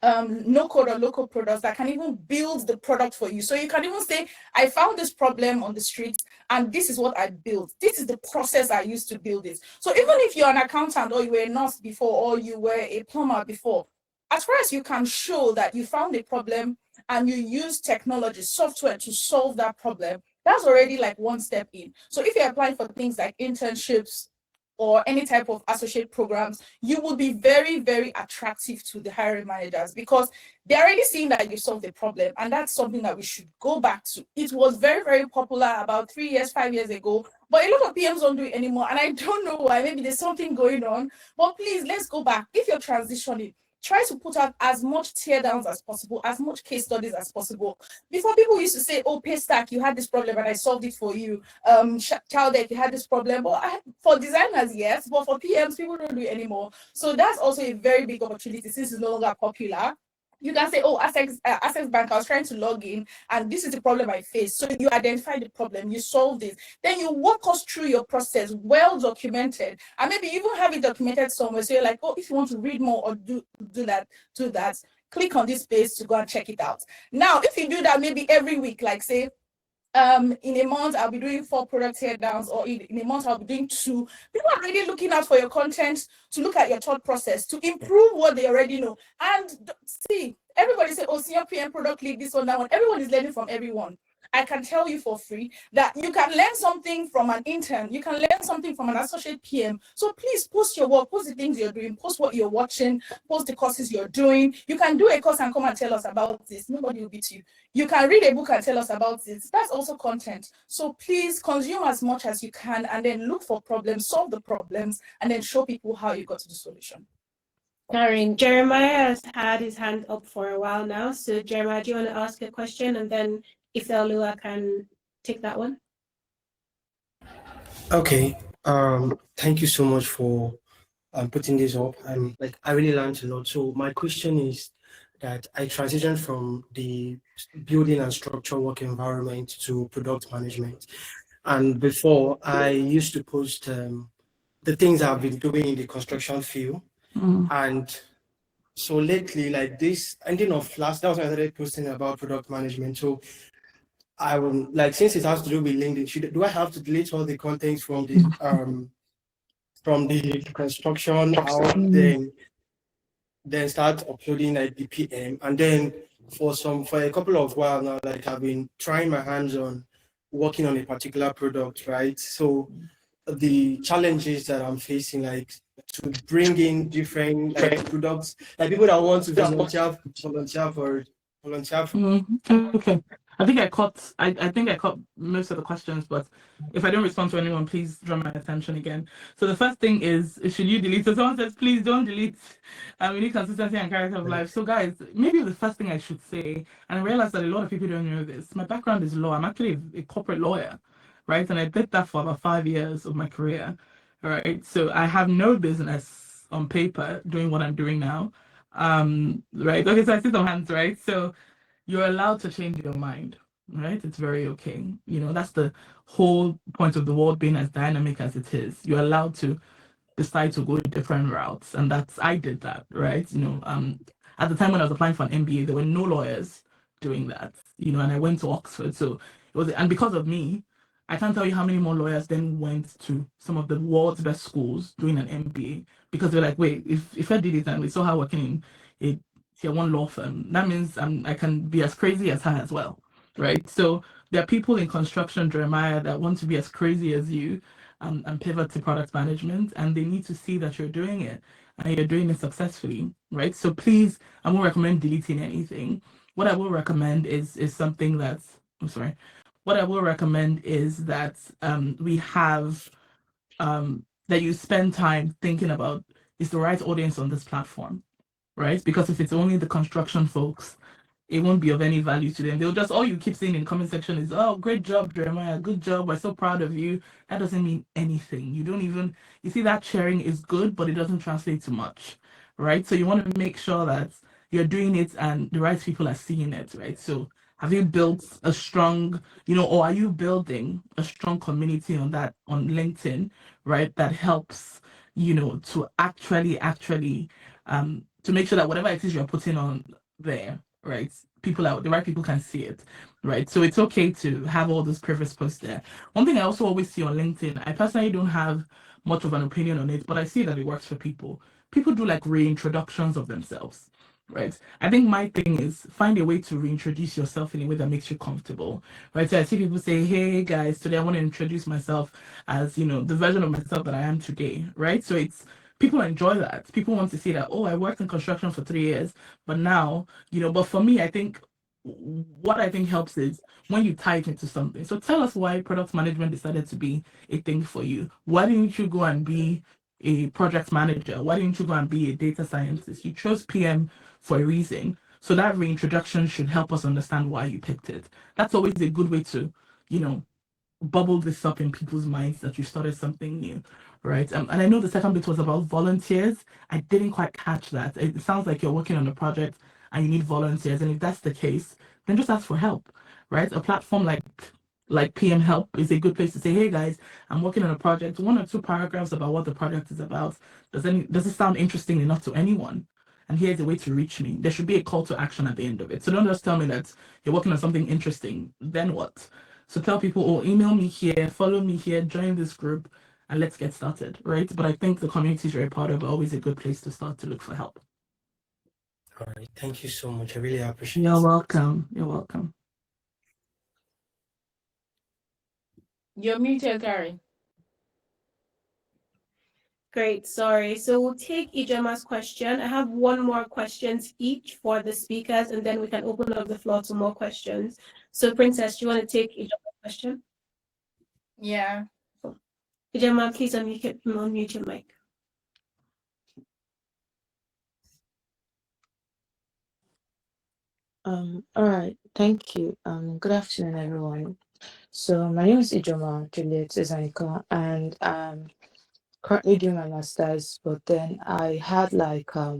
no-code or low-code products that can even build the product for you. So you can even say, I found this problem on the street, and this is what I built. This is the process I used to build it. So even if you're an accountant, or you were a nurse before, or you were a plumber before, as far as you can show that you found a problem and you use technology, software to solve that problem, that's already like one step in. So if you're applying for things like internships or any type of associate programs, you will be very, very attractive to the hiring managers, because they're already seeing that you solved the problem. And that's something that we should go back to. It was very, very popular about 3 years, 5 years ago, but a lot of PMs don't do it anymore. And I don't know why. Maybe there's something going on, but please, let's go back. If you're transitioning, try to put out as much tear downs as possible, as much case studies as possible. Before, people used to say, oh, Paystack, you had this problem and I solved it for you. Childek, you had this problem. But for designers, yes, but for PMs, people don't do it anymore. So that's also a very big opportunity, since it's no longer popular. You can say, oh, Access Bank, I was trying to log in, and this is the problem I faced. So you identify the problem, you solve it. Then you walk us through your process, well documented. And maybe you even have it documented somewhere. So you're like, oh, if you want to read more or do that, click on this page to go and check it out. Now, if you do that maybe every week, like say, in a month I'll be doing 4 product teardowns, or in a month I'll be doing 2. People are already looking out for your content, to look at your thought process, to improve what they already know. And see, everybody say, oh, senior PM, product lead, this one, that one. Everyone is learning from everyone. I can tell you for free that you can learn something from an intern, you can learn something from an associate PM. So please post your work, post the things you're doing, post what you're watching, post the courses you're doing. You can do a course and come and tell us about this. Nobody will beat you. You can read a book and tell us about this. That's also content. So please consume as much as you can and then look for problems, solve the problems, and then show people how you got to the solution. Karen, Jeremiah has had his hand up for a while now. So Jeremiah, do you want to ask a question? And then if Elua can take that one. Okay. Thank you so much for putting this up. I really learned a lot. So my question is that I transitioned from the building and structure work environment to product management. And before, I used to post the things I've been doing in the construction field. And so lately, like this ending of last, that was when I started posting about product management. So I will, like, since it has to do with LinkedIn, do I have to delete all the contents from the construction out, then start uploading like the PM, and then for a couple of while now, like I've been trying my hands on working on a particular product, right? So the challenges that I'm facing, like to bring in different like products, like people that want to volunteer for. Okay. I think I caught most of the questions, but if I don't respond to anyone, please draw my attention again. So the first thing is should you delete? So someone says, please don't delete. We need consistency and character of life. So guys, maybe the first thing I should say, and I realize that a lot of people don't know this. My background is law. I'm actually a corporate lawyer, right? And I did that for about 5 years of my career, right? So I have no business on paper doing what I'm doing now. Right. Okay, so I see some hands, right? So you're allowed to change your mind, right? It's very okay. That's the whole point of the world being as dynamic as it is. You're allowed to decide to go different routes. And I did that, right? At the time when I was applying for an MBA, there were no lawyers doing that, and I went to Oxford. So and because of me, I can't tell you how many more lawyers then went to some of the world's best schools doing an MBA because they're like, wait, if I did it and we saw her working in a tier one law firm, that means I can be as crazy as her as well, right? So there are people in construction, Jeremiah, that want to be as crazy as you and pivot to product management, and they need to see that you're doing it and you're doing it successfully, right? So please, I won't recommend deleting anything. What I will recommend is something that's, what I will recommend is that we have that you spend time thinking about is the right audience on this platform, right? Because if it's only the construction folks, it won't be of any value to them. They'll just, all you keep saying in the comment section is, oh, great job, Jeremiah, good job, we're so proud of you. That doesn't mean anything. You see that sharing is good, but it doesn't translate to much, right? So you want to make sure that you're doing it and the right people are seeing it, right? So have you built a strong, or are you building a strong community on LinkedIn, right? That helps, to actually, to make sure that whatever it is you're putting on there, right? The right people can see it, right? So it's okay to have all those previous posts there. One thing I also always see on LinkedIn, I personally don't have much of an opinion on it, but I see that it works for people. People do like reintroductions of themselves, right? I think my thing is find a way to reintroduce yourself in a way that makes you comfortable, right? So I see people say, hey guys, today I want to introduce myself as, the version of myself that I am today, right? So people enjoy that. People want to see that, oh, I worked in construction for 3 years, but now, but for me, I think what I think helps is when you tie it into something. So tell us why product management decided to be a thing for you. Why didn't you go and be a project manager? Why didn't you go and be a data scientist? You chose PM for a reason. So that reintroduction should help us understand why you picked it. That's always a good way to, bubble this up in people's minds that you started something new, right? And I know the second bit was about volunteers. I didn't quite catch that. It sounds like you're working on a project and you need volunteers. And if that's the case, then just ask for help, right? A platform like PM Help is a good place to say, hey guys, I'm working on a project, 1 or 2 paragraphs about what the project is about. Does it sound interesting enough to anyone? And here's a way to reach me. There should be a call to action at the end of it. So don't just tell me that you're working on something interesting. Then what? So tell people, oh, email me here, follow me here, join this group, and let's get started, right? But I think the communities you're a part of are always a good place to start to look for help. All right. Thank you so much. I really appreciate it. You're welcome. You're welcome. You're muted, Karen. Great, sorry. So we'll take Ijama's question. I have one more questions each for the speakers, and then we can open up the floor to more questions. So Princess, do you want to take Ijama's question? Yeah. Ijama, please unmute your mic. All right, thank you. Good afternoon, everyone. So my name is Ijoma Juliet Ezanika, and I'm currently doing my master's, but then I had like a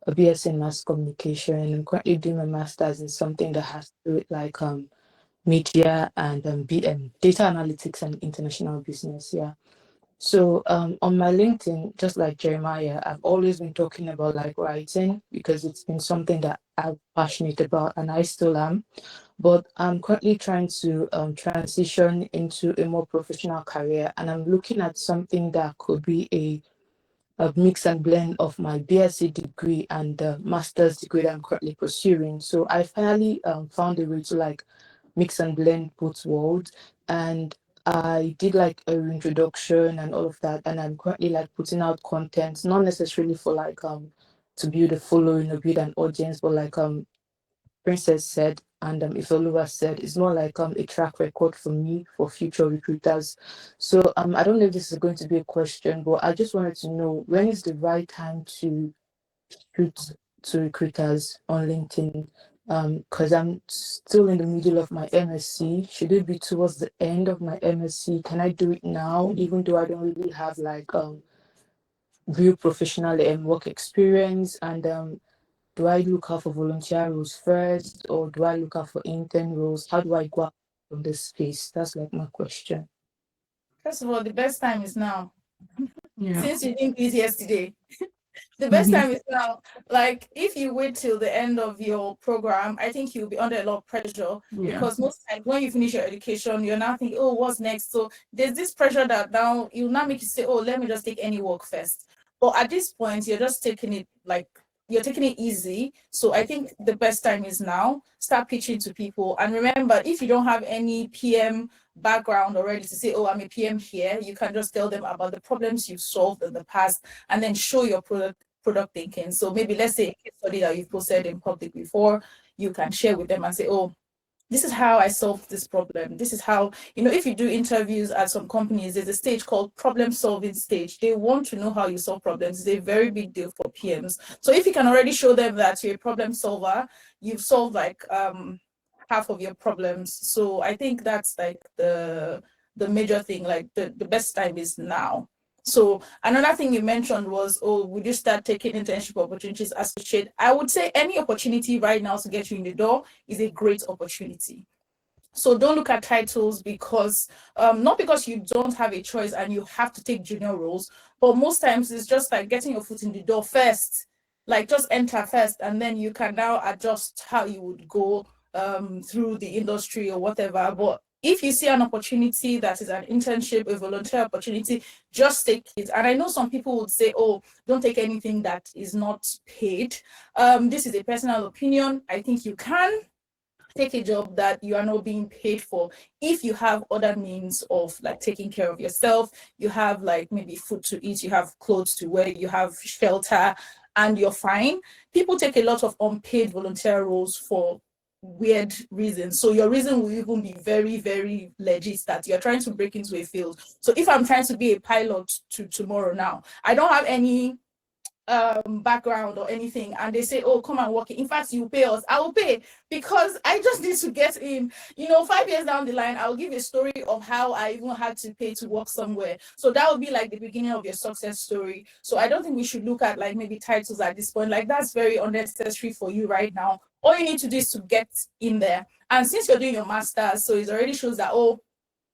BS in mass communication. I'm currently doing my master's in something that has to do with like media and data analytics and international business. Yeah. So on my LinkedIn, just like Jeremiah, I've always been talking about like writing because it's been something that I'm passionate about and I still am. But I'm currently trying to transition into a more professional career, and I'm looking at something that could be a mix and blend of my BSc degree and the master's degree that I'm currently pursuing. So I finally found a way to like mix and blend both worlds, and I did like a introduction and all of that, and I'm currently like putting out content, not necessarily for like to build a following or build an audience, but like Princess said, and Ifeoluwa said, it's more like a track record for me for future recruiters. So I don't know if this is going to be a question, but I just wanted to know when is the right time to shoot to recruiters on LinkedIn? Because I'm still in the middle of my MSc. Should it be towards the end of my MSc? Can I do it now, even though I don't really have like real professional work experience? And do I look out for volunteer roles first, or do I look out for intern roles? How do I go out from this space? That's like my question. First of all, the best time is now. Yeah. Since you didn't do it yesterday, the best time is now. Like, if you wait till the end of your program, I think you'll be under a lot of pressure Yeah. because most times when you finish your education, you're now thinking, oh, what's next? So there's this pressure that now you'll not make you say, oh, let me just take any work first. But at this point, you're just taking it like you're taking it easy. So I think the best time is now. Start pitching to people. And remember, if you don't have any PM background already to say, oh, I'm a PM here, you can just tell them about the problems you've solved in the past and then show your product thinking. So maybe let's say a case study that you've posted in public before, you can share with them and say, oh, this is how I solved this problem. This is how, if you do interviews at some companies, there's a stage called problem solving stage. They want to know how you solve problems. It's a very big deal for PMs. So if you can already show them that you're a problem solver, you've solved like half of your problems. So I think that's like the major thing, like the best time is now. So another thing you mentioned was, oh, would you start taking internship opportunities associate? I would say any opportunity right now to get you in the door is a great opportunity. So don't look at titles because not because you don't have a choice and you have to take junior roles, but most times it's just like getting your foot in the door first, like just enter first, and then you can now adjust how you would go through the industry or whatever. But if you see an opportunity that is an internship, a volunteer opportunity, just take it. And I know some people would say, oh, don't take anything that is not paid. This is a personal opinion. I think you can take a job that you are not being paid for if you have other means of like taking care of yourself. You have like maybe food to eat, you have clothes to wear, you have shelter, and you're fine. People take a lot of unpaid volunteer roles for weird reasons. So your reason will even be very, very legit that you're trying to break into a field. So if I'm trying to be a pilot to tomorrow now, I don't have any background or anything, and they say, oh, come and work, in fact you pay us, I will pay because I just need to get in. 5 years down the line, I'll give a story of how I even had to pay to work somewhere. So that would be like the beginning of your success story. So I don't think we should look at like maybe titles at this point. Like, that's very unnecessary for you right now. All you need to do is to get in there. And since you're doing your master's, so it already shows that, oh,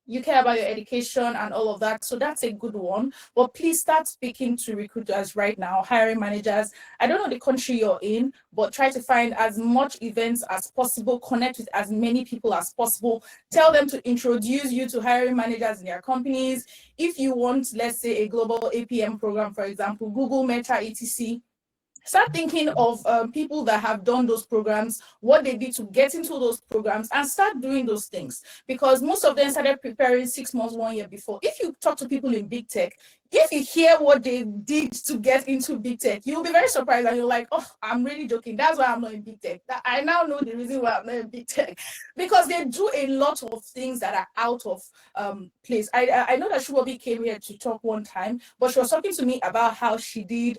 you care about your education and all of that. So that's a good one. But please start speaking to recruiters right now, hiring managers. I don't know the country you're in, but try to find as much events as possible, connect with as many people as possible. Tell them to introduce you to hiring managers in their companies. If you want, let's say, a global APM program, for example, Google, Meta, etc., Start thinking of people that have done those programs, what they did to get into those programs, and start doing those things, because most of them started preparing 6 months, 1 year before. If you talk to people in big tech, if you hear what they did to get into big tech, you'll be very surprised, and you're like, oh, I'm really joking. That's why I'm not in big tech. I now know the reason why I'm not in big tech, because they do a lot of things that are out of place. I know that Shubobi came here to talk one time, but she was talking to me about how she did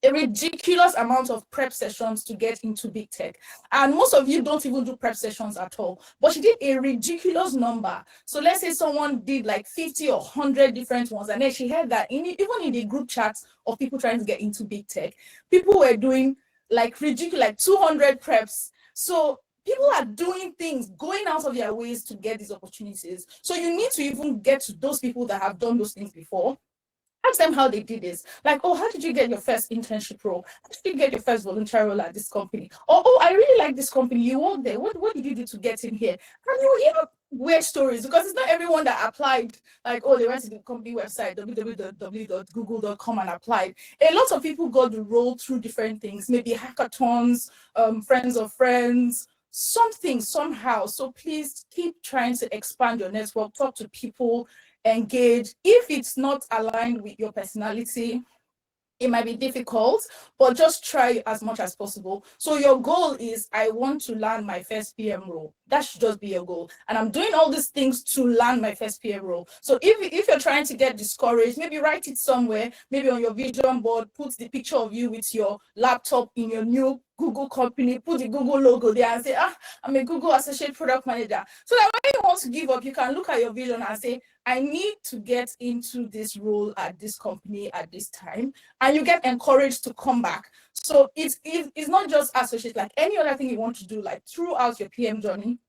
a ridiculous amount of prep sessions to get into big tech. And most of you don't even do prep sessions at all, but she did a ridiculous number. So let's say someone did like 50 or 100 different ones, and then she had that even in the group chats of people trying to get into big tech, people were doing like ridiculous, like 200 preps. So people are doing things, going out of their ways to get these opportunities. So you need to even get to those people that have done those things before. Ask them how they did this. Like, oh, how did you get your first internship role? How did you get your first volunteer role at this company? Or, oh, I really like this company. You work there. What did you do to get in here? And you hear weird stories, because it's not everyone that applied. Like, oh, they went to the company website, www.google.com, and applied. A lot of people got the role through different things, maybe hackathons, friends of friends, something, somehow. So please keep trying to expand your network, talk to people, engage. If it's not aligned with your personality, it might be difficult, but just try as much as possible. So your goal is, I want to land my first PM role. That should just be your goal. And I'm doing all these things to land my first PM role. So if you're trying to get discouraged, maybe write it somewhere, maybe on your vision board, put the picture of you with your laptop in your new Google company, put the Google logo there and say, I'm a Google Associate Product Manager. So that when you want to give up, you can look at your vision and say, I need to get into this role at this company at this time. And you get encouraged to come back. So it's not just associate, like any other thing you want to do, like throughout your PM journey,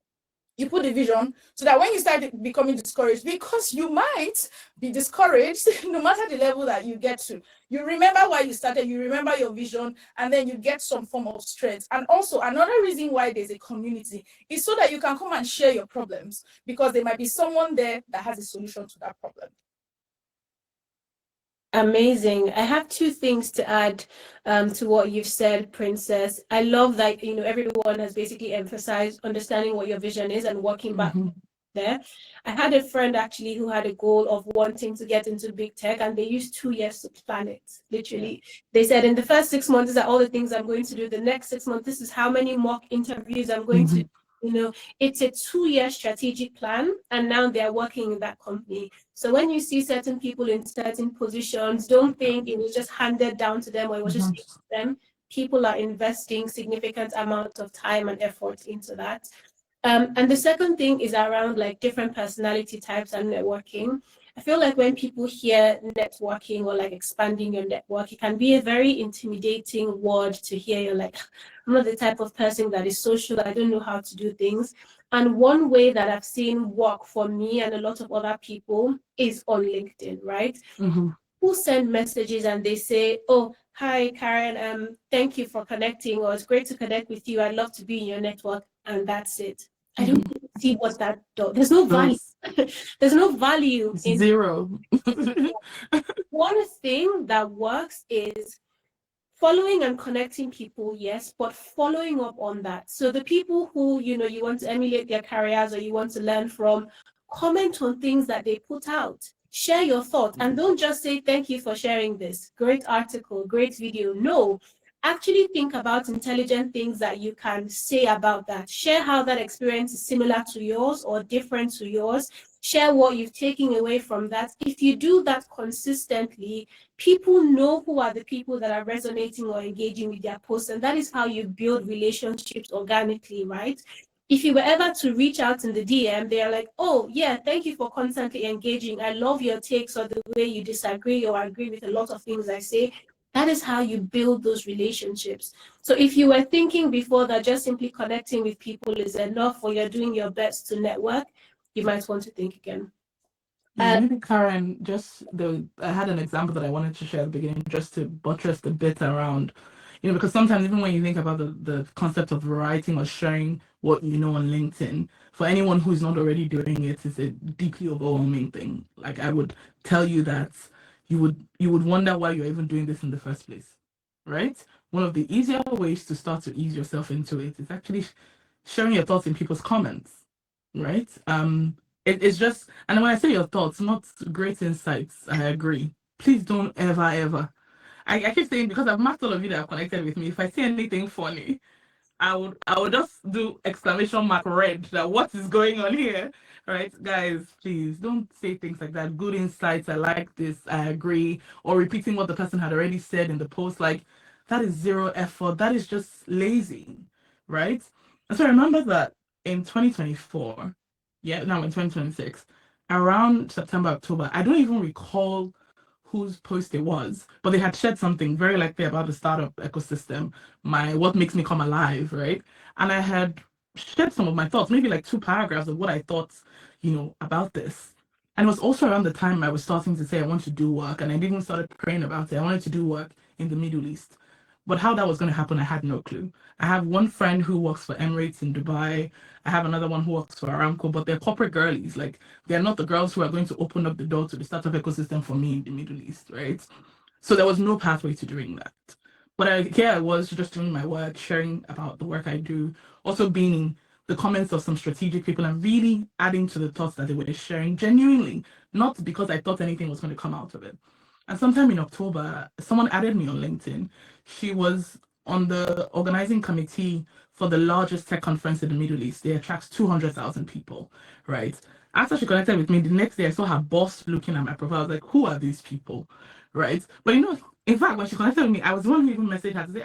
you put the vision, so that when you start becoming discouraged, because you might be discouraged no matter the level that you get to, you remember why you started, you remember your vision, and then you get some form of strength. And also another reason why there's a community is so that you can come and share your problems, because there might be someone there that has a solution to that problem. Amazing. I have two things to add to what you've said, Princess. I love that, everyone has basically emphasized understanding what your vision is and working back there. I had a friend actually who had a goal of wanting to get into big tech, and they used 2 years to plan it. Literally, they said, in the first 6 months, these are all the things I'm going to do. The next 6 months, this is how many mock interviews I'm going to do. It's a 2-year strategic plan, and now they're working in that company. So when you see certain people in certain positions, don't think it was just handed down to them or it was just given to them. People are investing significant amounts of time and effort into that. And the second thing is around like different personality types and networking. I feel like when people hear networking or like expanding your network, it can be a very intimidating word to hear. You're like, I'm not the type of person that is social. I don't know how to do things. And one way that I've seen work for me and a lot of other people is on LinkedIn, right? Who send messages and they say, oh, hi, Karen, thank you for connecting, or it's great to connect with you. I'd love to be in your network. And that's it. I don't see what that does. There's no value. There's no value in zero. One thing that works is following and connecting people, yes, but following up on that. So the people who, you want to emulate their careers or you want to learn from, comment on things that they put out. Share your thoughts, and don't just say, thank you for sharing this. Great article, great video. No, actually think about intelligent things that you can say about that. Share how that experience is similar to yours or different to yours. Share what you've taken away from that. If you do that consistently, people know who are the people that are resonating or engaging with their posts, and that is how you build relationships organically, right? If you were ever to reach out in the DM, they are like, oh, yeah, thank you for constantly engaging. I love your takes or the way you disagree or agree with a lot of things I say. That is how you build those relationships. So if you were thinking before that just simply connecting with people is enough, or you're doing your best to network, you might want to think again. Maybe Karen, I had an example that I wanted to share at the beginning, just to buttress the bit around, because sometimes even when you think about the concept of writing or sharing what you know on LinkedIn, for anyone who's not already doing it, it's a deeply overwhelming thing. Like, I would tell you that you would wonder why you're even doing this in the first place. right? One of the easier ways to start to ease yourself into it is actually sharing your thoughts in people's comments, right? It's just, and when I say your thoughts, not great insights, I agree. Please don't ever. I keep saying, because I've marked all of you that are connected with me, if I see anything funny, I would just do exclamation mark red, that what is going on here, right? Guys, please don't say things like that. Good insights, I like this, I agree, or repeating what the person had already said in the post. Like, that is zero effort. That is just lazy, right? And so I remember that in 2024, yeah, now in 2026, around September, October, I don't even recall whose post it was, but they had shared something very likely about the startup ecosystem, my what makes me come alive, right? And I had shared some of my thoughts, maybe like 2 paragraphs of what I thought, about this. And it was also around the time I was starting to say I want to do work, and I didn't started praying about it. I wanted to do work in the Middle East. But how that was going to happen, I had no clue. I have one friend who works for Emirates in Dubai. I have another one who works for Aramco, but they're corporate girlies. Like, they're not the girls who are going to open up the door to the startup ecosystem for me in the Middle East, right? So there was no pathway to doing that. But here I was just doing my work, sharing about the work I do, also being in the comments of some strategic people and really adding to the thoughts that they were sharing genuinely, not because I thought anything was going to come out of it. And sometime in October, someone added me on LinkedIn. She was on the organizing committee for the largest tech conference in the Middle East. They attract 200,000 people, right? After she connected with me, the next day I saw her boss looking at my profile. I was like, who are these people, right? But in fact, when she connected with me, I was the one who even messaged her to say,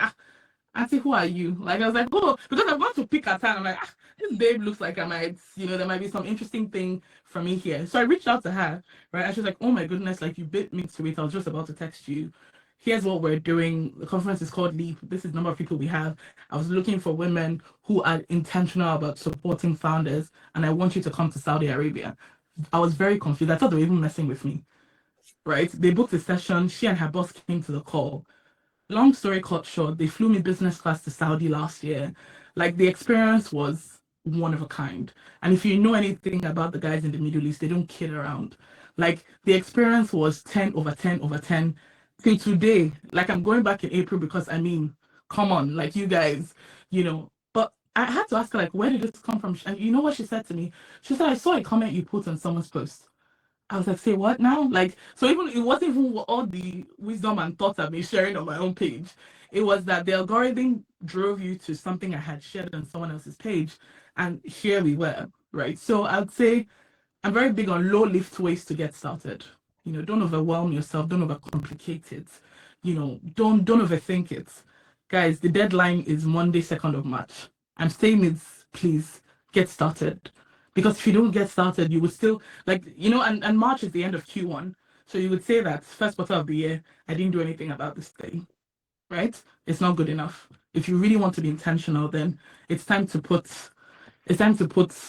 Auntie, who are you? Like, I was like, oh, because I want to pick her time. I'm like, this babe looks like I might, there might be some interesting thing for me here. So I reached out to her, right? And she was like, oh my goodness, like, you bit me to it. I was just about to text you. Here's what we're doing. The conference is called Leap. This is the number of people we have. I was looking for women who are intentional about supporting founders, and I want you to come to Saudi Arabia. I was very confused. I thought they were even messing with me, right? They booked a session. She and her boss came to the call. Long story cut short, they flew me business class to Saudi last year. Like, the experience was one of a kind. And if you know anything about the guys in the Middle East, they don't kid around. Like, the experience was 10 over 10 over 10 till today. Like, I'm going back in April because, I mean, come on, like, you guys, But I had to ask her, like, where did this come from? And you know what she said to me? She said, I saw a comment you put on someone's post. I was like, say what now? Like, so even it wasn't even all the wisdom and thoughts I've been sharing on my own page. It was that the algorithm drove you to something I had shared on someone else's page, and here we were, right? So I'd say I'm very big on low lift ways to get started. Don't overwhelm yourself, don't overcomplicate it. Don't overthink it. Guys, the deadline is Monday, 2nd of March. I'm saying it's, please get started. Because if you don't get started, you would still, like, and March is the end of Q1. So you would say that first quarter of the year, I didn't do anything about this thing, right? It's not good enough. If you really want to be intentional, then it's time to put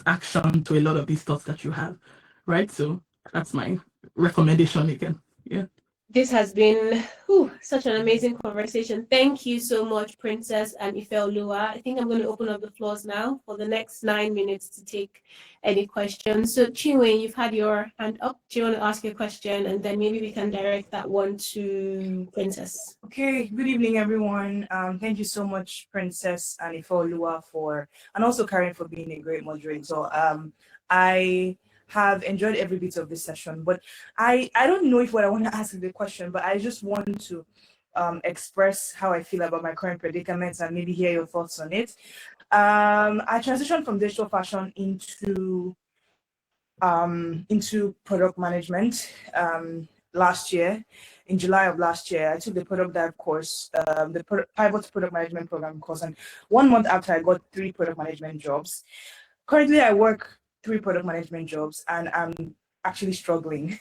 action to a lot of these thoughts that you have, right? So that's my recommendation again. Yeah. This has been such an amazing conversation. Thank you so much, Princess and Ifeoluwa. I think I'm going to open up the floors now for the next 9 minutes to take any questions. So Chinwe, you've had your hand up. Do you want to ask your question? And then maybe we can direct that one to Princess. Okay, good evening, everyone. Thank you so much, Princess and Ifeoluwa, and also Karen for being a great moderator. I have enjoyed every bit of this session, but I don't know if what I want to ask is the question, but I just want to express how I feel about my current predicaments and maybe hear your thoughts on it. I transitioned from digital fashion into product management last year. In July of last year, I took the product dive course, the Pivot Product Management Program course, and 1 month after, I got 3 product management jobs. Currently, I work 3 product management jobs, and I'm actually struggling.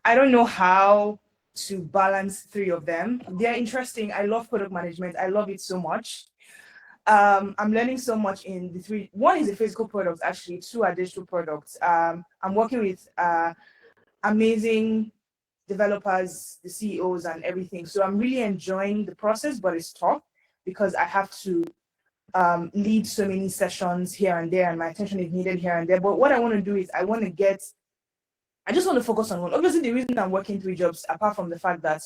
I don't know how to balance 3 of them. They're interesting. I love product management. I love it so much. I'm learning so much in the 3. 1 is a physical product, actually. 2 are digital products. I'm working with amazing developers, the CEOs, and everything. So I'm really enjoying the process, but it's tough because I have to lead so many sessions here and there, and my attention is needed here and there. But what I want to do is I want to I just want to focus on one. Obviously, the reason I'm working 3 jobs, apart from the fact that,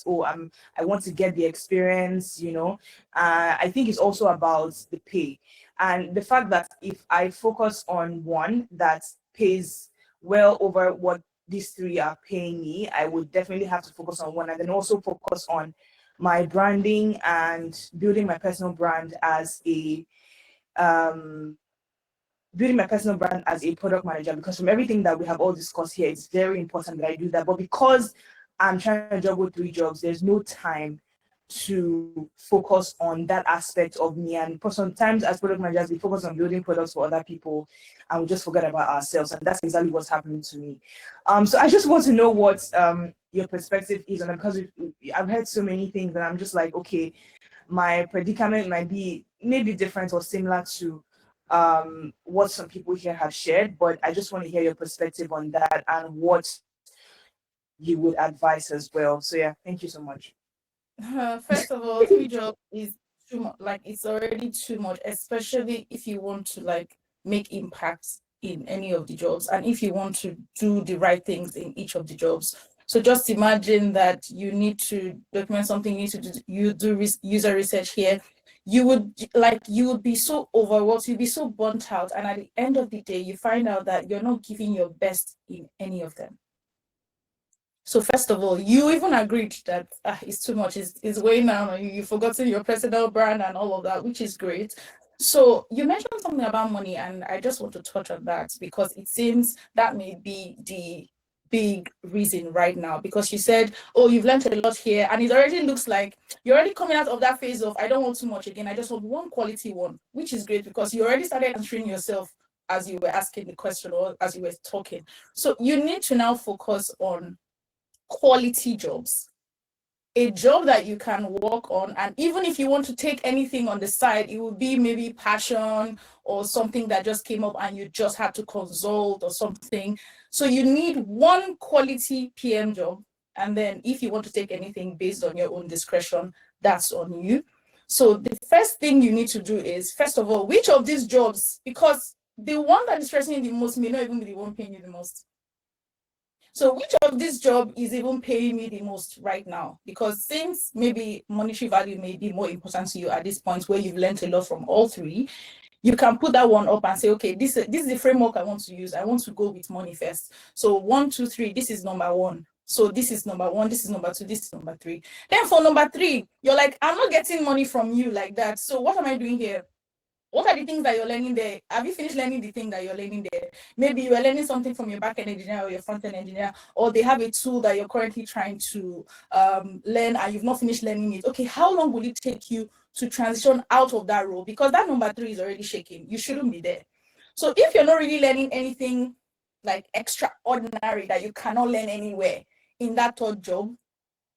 I want to get the experience, I think it's also about the pay. And the fact that if I focus on one that pays well over what these 3 are paying me, I would definitely have to focus on one, and then also focus on my branding and building my personal brand as a product manager, because from everything that we have all discussed here, it's very important that I do that. But because I'm trying to juggle 3 jobs, there's no time to focus on that aspect of me. And sometimes as product managers, we focus on building products for other people and we just forget about ourselves. And that's exactly what's happening to me. So I just want to know what your perspective is on it, because I've heard so many things and I'm just like, okay, my predicament might be maybe different or similar to what some people here have shared, but I just want to hear your perspective on that and what you would advise as well. So yeah, thank you so much. First of all, 3 jobs is too much. Like, it's already too much, especially if you want to like make impacts in any of the jobs, and if you want to do the right things in each of the jobs. So just imagine that you need to document something, you do user research here. You would be so overworked, you'd be so burnt out, and at the end of the day, you find out that you're not giving your best in any of them. So first of all, you even agreed that it's too much, it's weighing down on you, you've forgotten your personal brand and all of that, which is great. So you mentioned something about money, and I just want to touch on that because it seems that may be the big reason right now, because you said, oh, you've learned a lot here, and it already looks like you're already coming out of that phase of, I don't want too much again, I just want one quality one, which is great because you already started answering yourself as you were asking the question or as you were talking. So you need to now focus on quality jobs, a job that you can work on, and even if you want to take anything on the side, it would be maybe passion or something that just came up and you just had to consult or something. So you need one quality PM job, and then if you want to take anything based on your own discretion, that's on you. So the first thing you need to do is, first of all, which of these jobs, because the one that is stressing you the most may not even be the one paying you the most. So which of this job is even paying me the most right now? Because since maybe monetary value may be more important to you at this point where you've learned a lot from all 3, you can put that one up and say, okay, this is the framework I want to use. I want to go with money first. So 1, 2, 3, this is number 1. So this is number 1, this is number 2, this is number 3. Then for number 3, you're like, I'm not getting money from you like that. So what am I doing here? What are the things that you're learning there? Have you finished learning the thing that you're learning there? Maybe you are learning something from your back-end engineer or your front-end engineer, or they have a tool that you're currently trying to learn and you've not finished learning it. Okay, how long will it take you to transition out of that role? Because that number 3 is already shaking. You shouldn't be there. So if you're not really learning anything like extraordinary that you cannot learn anywhere in that 3rd job,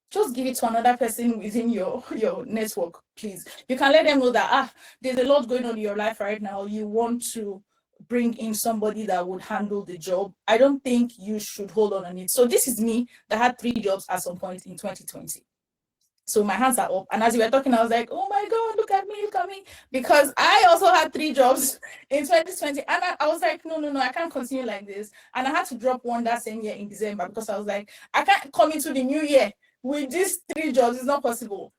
just give it to another person within your network, please. You can let them know that there's a lot going on in your life right now. You want to bring in somebody that would handle the job. I don't think you should hold on it. So this is me that had 3 jobs at some point in 2020. So my hands are up. And as you were talking, I was like, oh my God, look at me. Because I also had 3 jobs in 2020. And I was like, no, I can't continue like this. And I had to drop one that same year in December because I was like, I can't come into the new year with these 3 jobs. It's not possible.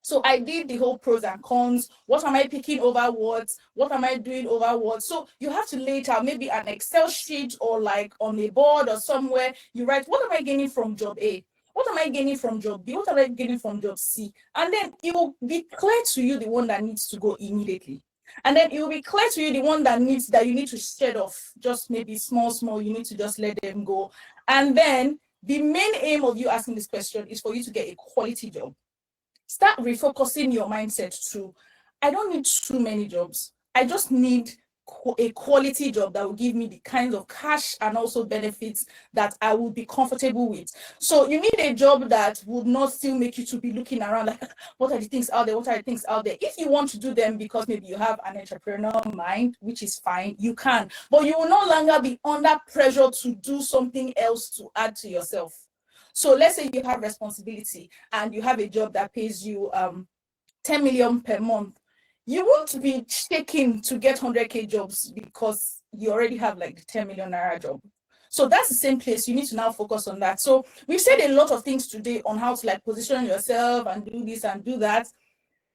So I did the whole pros and cons. What am I picking over what? What am I doing over what? So you have to lay it out, maybe an Excel sheet or like on a board or somewhere. You write, what am I gaining from job A? What am I gaining from job B? What am I gaining from job C? And then it will be clear to you the one that needs to go immediately. And then it will be clear to you the one that you need to shed off, just maybe small, you need to just let them go. And then the main aim of you asking this question is for you to get a quality job. Start refocusing your mindset to, I don't need too many jobs. I just need a quality job that will give me the kinds of cash and also benefits that I would be comfortable with. So you need a job that would not still make you to be looking around like, what are the things out there? What are the things out there? If you want to do them because maybe you have an entrepreneurial mind, which is fine, you can, but you will no longer be under pressure to do something else to add to yourself. So let's say you have responsibility and you have a job that pays you 10 million per month. You won't be shaking to get 100K jobs because you already have like the 10 million naira job. So that's the same place. You need to now focus on that. So we've said a lot of things today on how to like position yourself and do this and do that.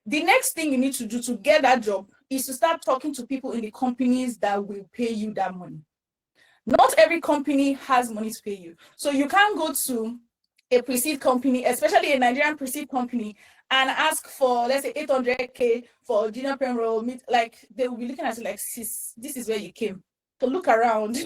The next thing you need to do to get that job is to start talking to people in the companies that will pay you that money. Not every company has money to pay you. So you can't go to a pre-seed company, especially a Nigerian pre-seed company, and ask for, let's say, 800K for junior pen role. Like, they will be looking at it like, sis, this is where you came. So look around.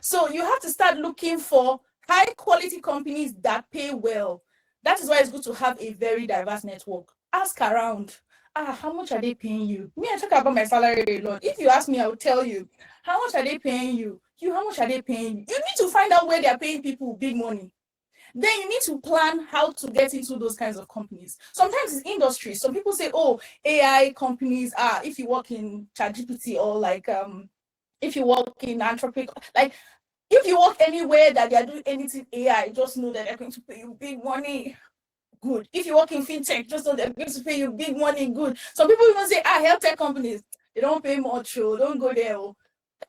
So you have to start looking for high quality companies that pay well. That is why it's good to have a very diverse network. Ask around. How much are they paying you? Me, I talk about my salary a lot. If you ask me, I will tell you. How much are they paying you? How much are they paying you? You need to find out where they're paying people big money. Then you need to plan how to get into those kinds of companies. Sometimes it's industry. Some people say, oh, AI companies are, if you work in ChatGPT or like if you work in Anthropic, like if you work anywhere that they are doing anything AI, just know that they're going to pay you big money. Good. If you work in fintech, just know they're going to pay you big money. Good. Some people even say, health tech companies, they don't pay much, so don't go there.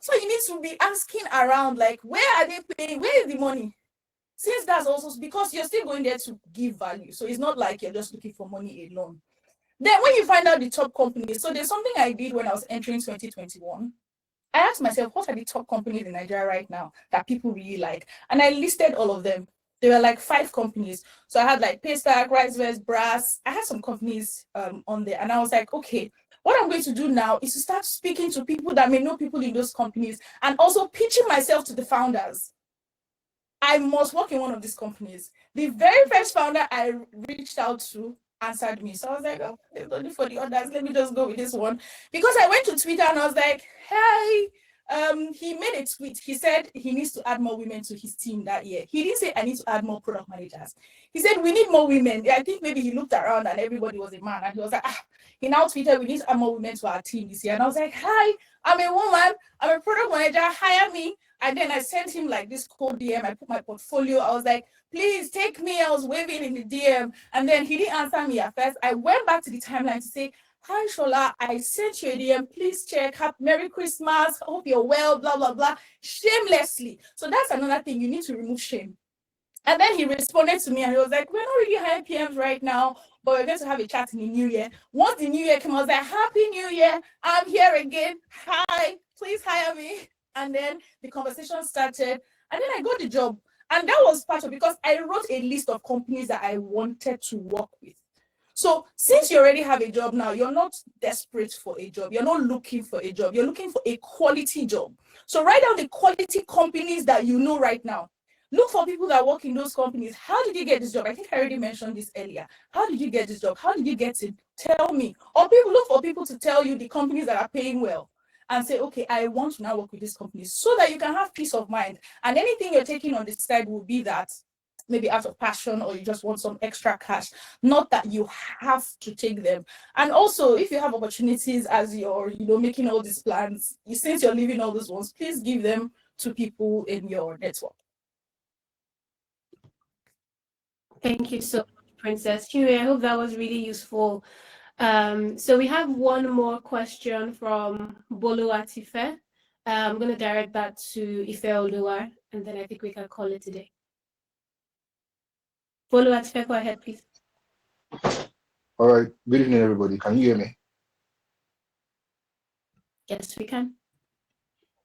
So you need to be asking around, like, where are they paying? Where is the money? Since that's also because you're still going there to give value. So it's not like you're just looking for money alone. Then when you find out the top companies, so there's something I did when I was entering 2021. I asked myself, what are the top companies in Nigeria right now that people really like? And I listed all of them. There were like 5 companies. So I had like Paystack, RiseVest, Brass. I had some companies on there. And I was like, okay, what I'm going to do now is to start speaking to people that may know people in those companies and also pitching myself to the founders. I must work in one of these companies. The very first founder I reached out to answered me. So I was like, oh, there's only for the others. Let me just go with this one. Because I went to Twitter and I was like, hey, he made a tweet. He said he needs to add more women to his team that year. He didn't say I need to add more product managers. He said we need more women. I think maybe he looked around and everybody was a man. And he was like, he now tweeted, we need to add more women to our team this year. And I was like, hi, I'm a woman. I'm a product manager. Hire me. And then I sent him like this cold DM. I put my portfolio. I was like, please take me. I was waving in the DM. And then he didn't answer me at first. I went back to the timeline to say, hi, Shola, I sent you a DM. Please check. Happy Merry Christmas. Hope you're well, blah, blah, blah. Shamelessly. So that's another thing. You need to remove shame. And then he responded to me and he was like, we're not really hiring PMs right now, but we're going to have a chat in the new year. Once the new year came, I was like, Happy New Year. I'm here again. Hi, please hire me. And then the conversation started. And then I got the job. And that was part of because I wrote a list of companies that I wanted to work with. So since you already have a job now, you're not desperate for a job. You're not looking for a job. You're looking for a quality job. So write down the quality companies that you know right now. Look for people that work in those companies. How did you get this job? I think I already mentioned this earlier. How did you get this job? How did you get it? Tell me. Or people look for people to tell you the companies that are paying well and say, okay, I want to now work with these companies so that you can have peace of mind. And anything you're taking on this side will be that maybe out of passion or you just want some extra cash, not that you have to take them. And also, if you have opportunities as you're, making all these plans, since you're leaving all those ones, please give them to people in your network. Thank you so much, Princess Huey. I hope that was really useful. So we have one more question from Bolu Atife. I'm going to direct that to Ife Oluwa, and then I think we can call it today. Bolu Atife, go ahead, please. All right. Good evening, everybody. Can you hear me? Yes, we can.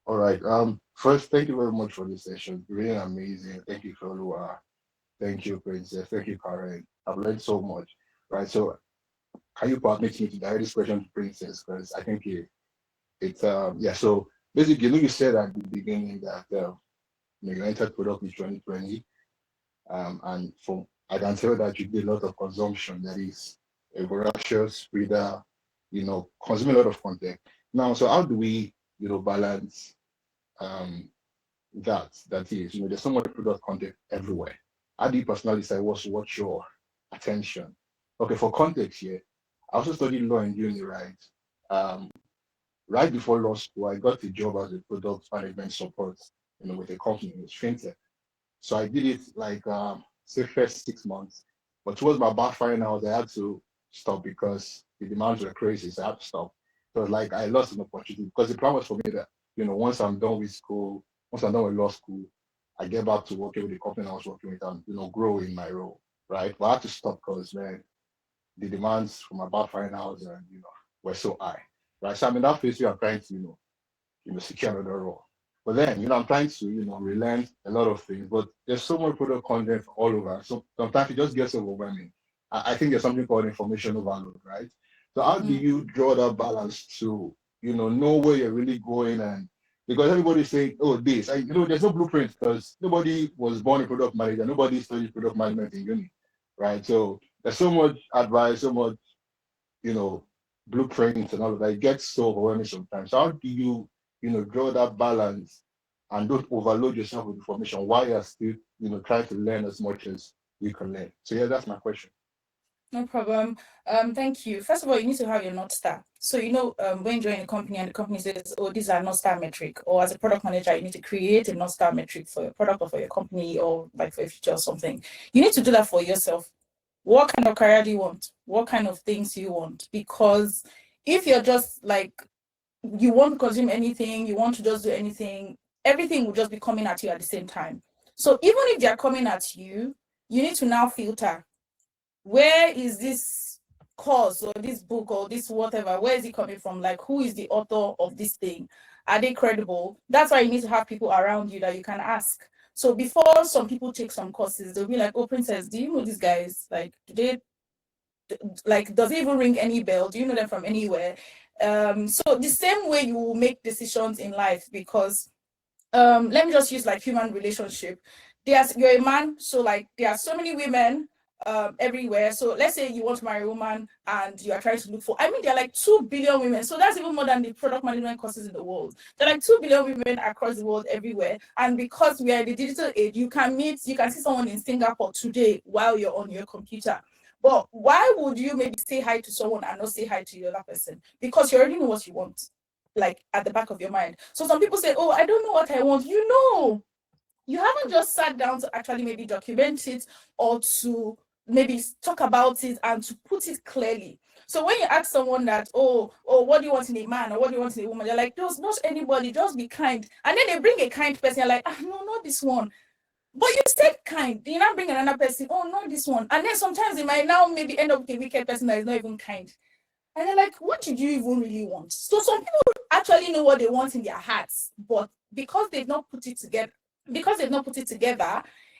All right. First, thank you very much for this session. Really amazing. Thank you, Oluwa. Thank you, Princess. Thank you, Karen. I've learned so much. Right. So, can you permit me to direct this question to Princess? Because I think it's yeah. So basically, you said at the beginning that you entered product in 2020, and from I can tell that you did a lot of consumption. That is a voracious reader, consuming a lot of content. Now, so how do we, balance that is, there's so much product content everywhere. How do you personally decide what's your attention? Okay, for context here, I also studied law in uni, right? Right before law school, I got a job as a product management support, with a company, with fintech. So I did it like say first 6 months, but towards my back final, I had to stop because the demands were crazy. So I had to stop. So like I lost an opportunity because the plan was for me that once I'm done with school, once I'm done with law school, I get back to working with the company I was working with and, grow in my role, right? But I had to stop because, man, the demands from about finding house and, were so high, right? So I'm in that phase where I'm trying to, secure another role. But then, I'm trying to, relearn a lot of things, but there's so much product content all over. So sometimes it just gets overwhelming. I think there's something called information overload, right? So how do you draw that balance to, know where you're really going? And because everybody's saying, oh, this, there's no blueprint because nobody was born a product manager. Nobody studied product management in uni, right? So there's so much advice, so much, blueprints and all of that. It gets so overwhelming sometimes. So how do you, draw that balance and don't overload yourself with information while you're still, trying to learn as much as you can learn? So yeah, that's my question. No problem. Thank you. First of all, you need to have your North Star. So, when you join a company and the company says, oh, these are North Star metric, or as a product manager, you need to create a North Star metric for your product or for your company or like for a future or something. You need to do that for yourself. What kind of career do you want? What kind of things do you want? Because if you're just like, you won't consume anything, you want to just do anything, everything will just be coming at you at the same time. So even if they're coming at you, you need to now filter. Where is this course or this book or this whatever, where is it coming from? Like, who is the author of this thing? Are they credible? That's why you need to have people around you that you can ask. So before some people take some courses, they'll be like, oh, Princess, do you know these guys? Like, does it even ring any bell? Do you know them from anywhere? So the same way you will make decisions in life, because let me just use like human relationship. You're a man, so like there are so many women everywhere. So let's say you want to marry a woman and you are trying to look for, there are like 2 billion women. So that's even more than the product management courses in the world. There are like 2 billion women across the world everywhere. And because we are in the digital age, you can see someone in Singapore today while you're on your computer. But why would you maybe say hi to someone and not say hi to the other person? Because you already know what you want, like at the back of your mind. So some people say, oh, I don't know what I want. You haven't just sat down to actually maybe document it or to maybe talk about it and to put it clearly. So when you ask someone that, oh, what do you want in a man or what do you want in a woman? They're like, not anybody, just be kind. And then they bring a kind person. You're like, no, not this one. But you said kind. You now bring another person. Oh, not this one. And then sometimes it might now maybe end up with a wicked person that is not even kind. And they're like, what did you even really want? So some people actually know what they want in their hearts, but because they've not put it together,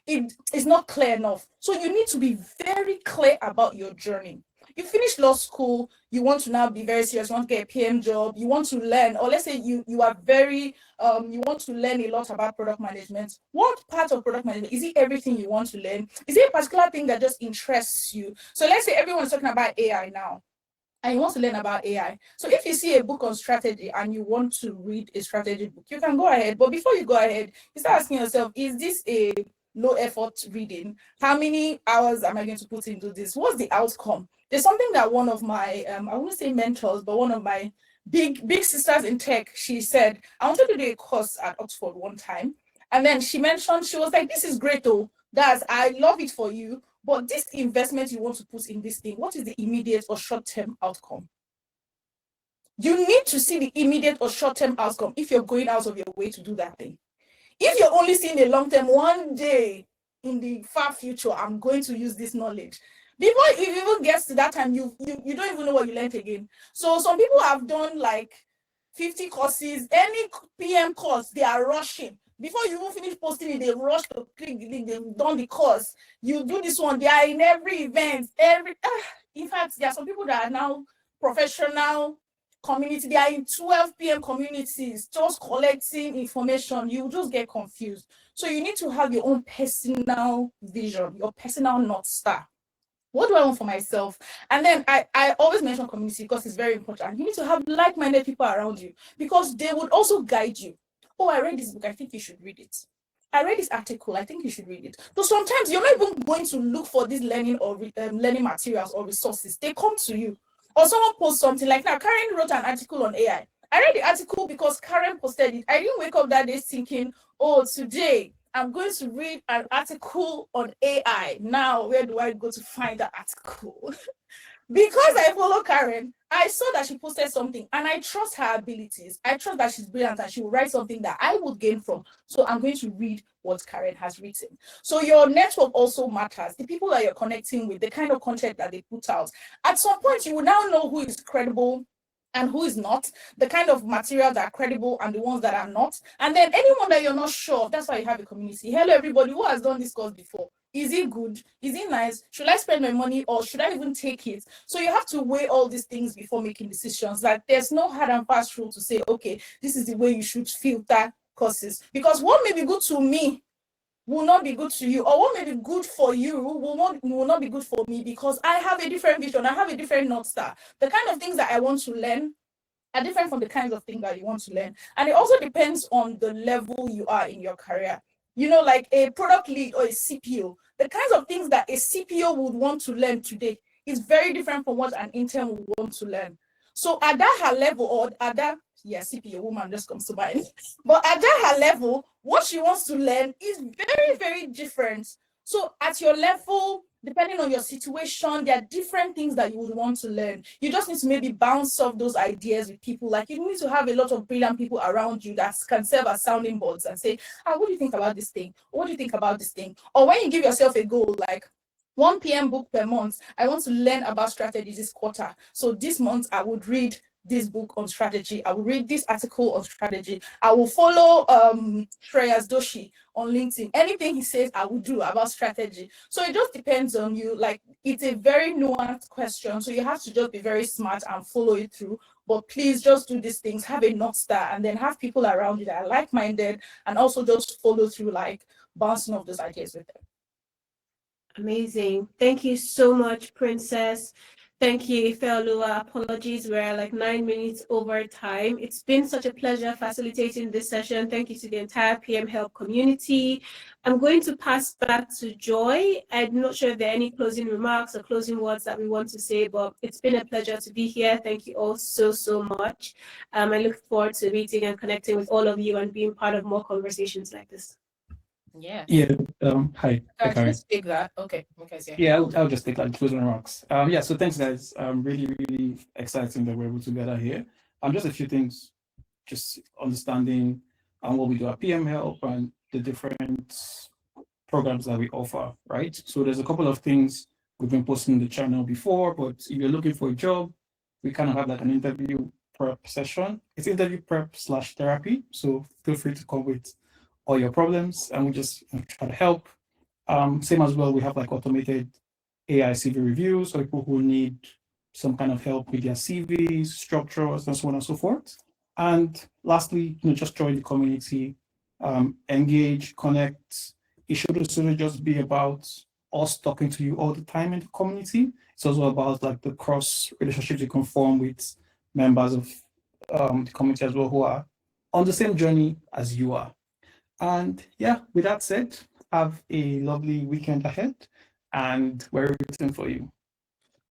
it is not clear enough. So you need to be very clear about your journey. You finish law school, you want to now be very serious, you want to get a PM job, you want to learn, or let's say you are very, you want to learn a lot about product management. What part of product management? Is it everything you want to learn? Is it a particular thing that just interests you? So let's say everyone's talking about AI now, and you want to learn about AI. So if you see a book on strategy and you want to read a strategy book, you can go ahead. But before you go ahead, you start asking yourself, is this a low effort reading? How many hours am I going to put into this? What's the outcome? There's something that one of my, I wouldn't say mentors, but one of my big sisters in tech, she said, I wanted to do a course at Oxford one time. And then she mentioned, she was like, this is great though. I love it for you. But this investment you want to put in this thing, what is the immediate or short-term outcome? You need to see the immediate or short-term outcome if you're going out of your way to do that thing. If you're only seeing a long-term, one day in the far future, I'm going to use this knowledge. Before it even gets to that time, you don't even know what you learned again. So some people have done like 50 courses, any PM course, they are rushing. Before you even finish posting it, they rush to click the link, they've done the course. You do this one, they are in every event, in fact, there are some people that are now professional community, they are in 12 PM communities, just collecting information. You just get confused. So you need to have your own personal vision, your personal North Star. What do I want for myself? And then I always mention community because it's very important. You need to have like-minded people around you because they would also guide you. Oh, I read this book, I think you should read it. I read this article, I think you should read it. So sometimes you're not even going to look for these learning or learning materials or resources. They come to you. Or someone posts something like, now Karen wrote an article on AI. I read the article because Karen posted it. I didn't wake up that day thinking, oh, today I'm going to read an article on AI. Now, where do I go to find that article? Because I follow Karen, I saw that she posted something and I trust her abilities. I trust that she's brilliant and she will write something that I would gain from. So I'm going to read what Karen has written. So your network also matters. The people that you're connecting with, the kind of content that they put out. At some point, you will now know who is credible and who is not, the kind of material that are credible and the ones that are not. And then anyone that you're not sure of, that's why you have a community. Hello, everybody who has done this course before. Is it good? Is it nice? Should I spend my money or should I even take it? So you have to weigh all these things before making decisions. Like there's no hard and fast rule to say, okay, this is the way you should filter courses. Because what may be good to me will not be good to you, or what may be good for you will not be good for me, because I have a different vision, I have a different North Star. The kind of things that I want to learn are different from the kinds of things that you want to learn. And it also depends on the level you are in your career. You know, like a product lead or a CPO, the kinds of things that a CPO would want to learn today is very different from what an intern would want to learn. So at that her level, or at that, yeah, CPO woman just comes to mind. But at that her level, what she wants to learn is very, very different. So at your level, depending on your situation, there are different things that you would want to learn. You just need to maybe bounce off those ideas with people. Like you need to have a lot of brilliant people around you that can serve as sounding boards and say, what do you think about this thing? What do you think about this thing? Or when you give yourself a goal, like 1 PM book per month, I want to learn about strategy this quarter. So this month I would read this book on strategy. I will read this article on strategy. I will follow Shreyas Doshi on LinkedIn. Anything he says, I will do about strategy. So it just depends on you. Like it's a very nuanced question. So you have to just be very smart and follow it through. But please just do these things, have a North Star, and then have people around you that are like-minded, and also just follow through, like bouncing off those ideas with them. Amazing. Thank you so much, Princess. Thank you, Ifeoluwa. Apologies, we're like 9 minutes over time. It's been such a pleasure facilitating this session. Thank you to the entire PM Help community. I'm going to pass back to Joy. I'm not sure if there are any closing remarks or closing words that we want to say, but it's been a pleasure to be here. Thank you all so much. I look forward to meeting and connecting with all of you and being part of more conversations like this. Yeah. Yeah. Hi. I Karen. just take that. Okay. Yeah, I'll just take like closing remarks. Yeah, so thanks guys. Really exciting that we're able to gather here. Just a few things, just understanding what we do at PM Help and the different programs that we offer, right? So there's a couple of things we've been posting in the channel before, but if you're looking for a job, we kind of have like an interview prep session. It's interview prep / therapy. So feel free to come with all your problems and we just try to help. Same as well, we have like automated AI CV reviews for people who need some kind of help with their CVs, structures, and so on and so forth. And lastly, just join the community, engage, connect. It should also just be about us talking to you all the time in the community. It's also about like the cross relationships you can form with members of the community as well who are on the same journey as you are. And yeah, with that said, have a lovely weekend ahead and we're rooting for you.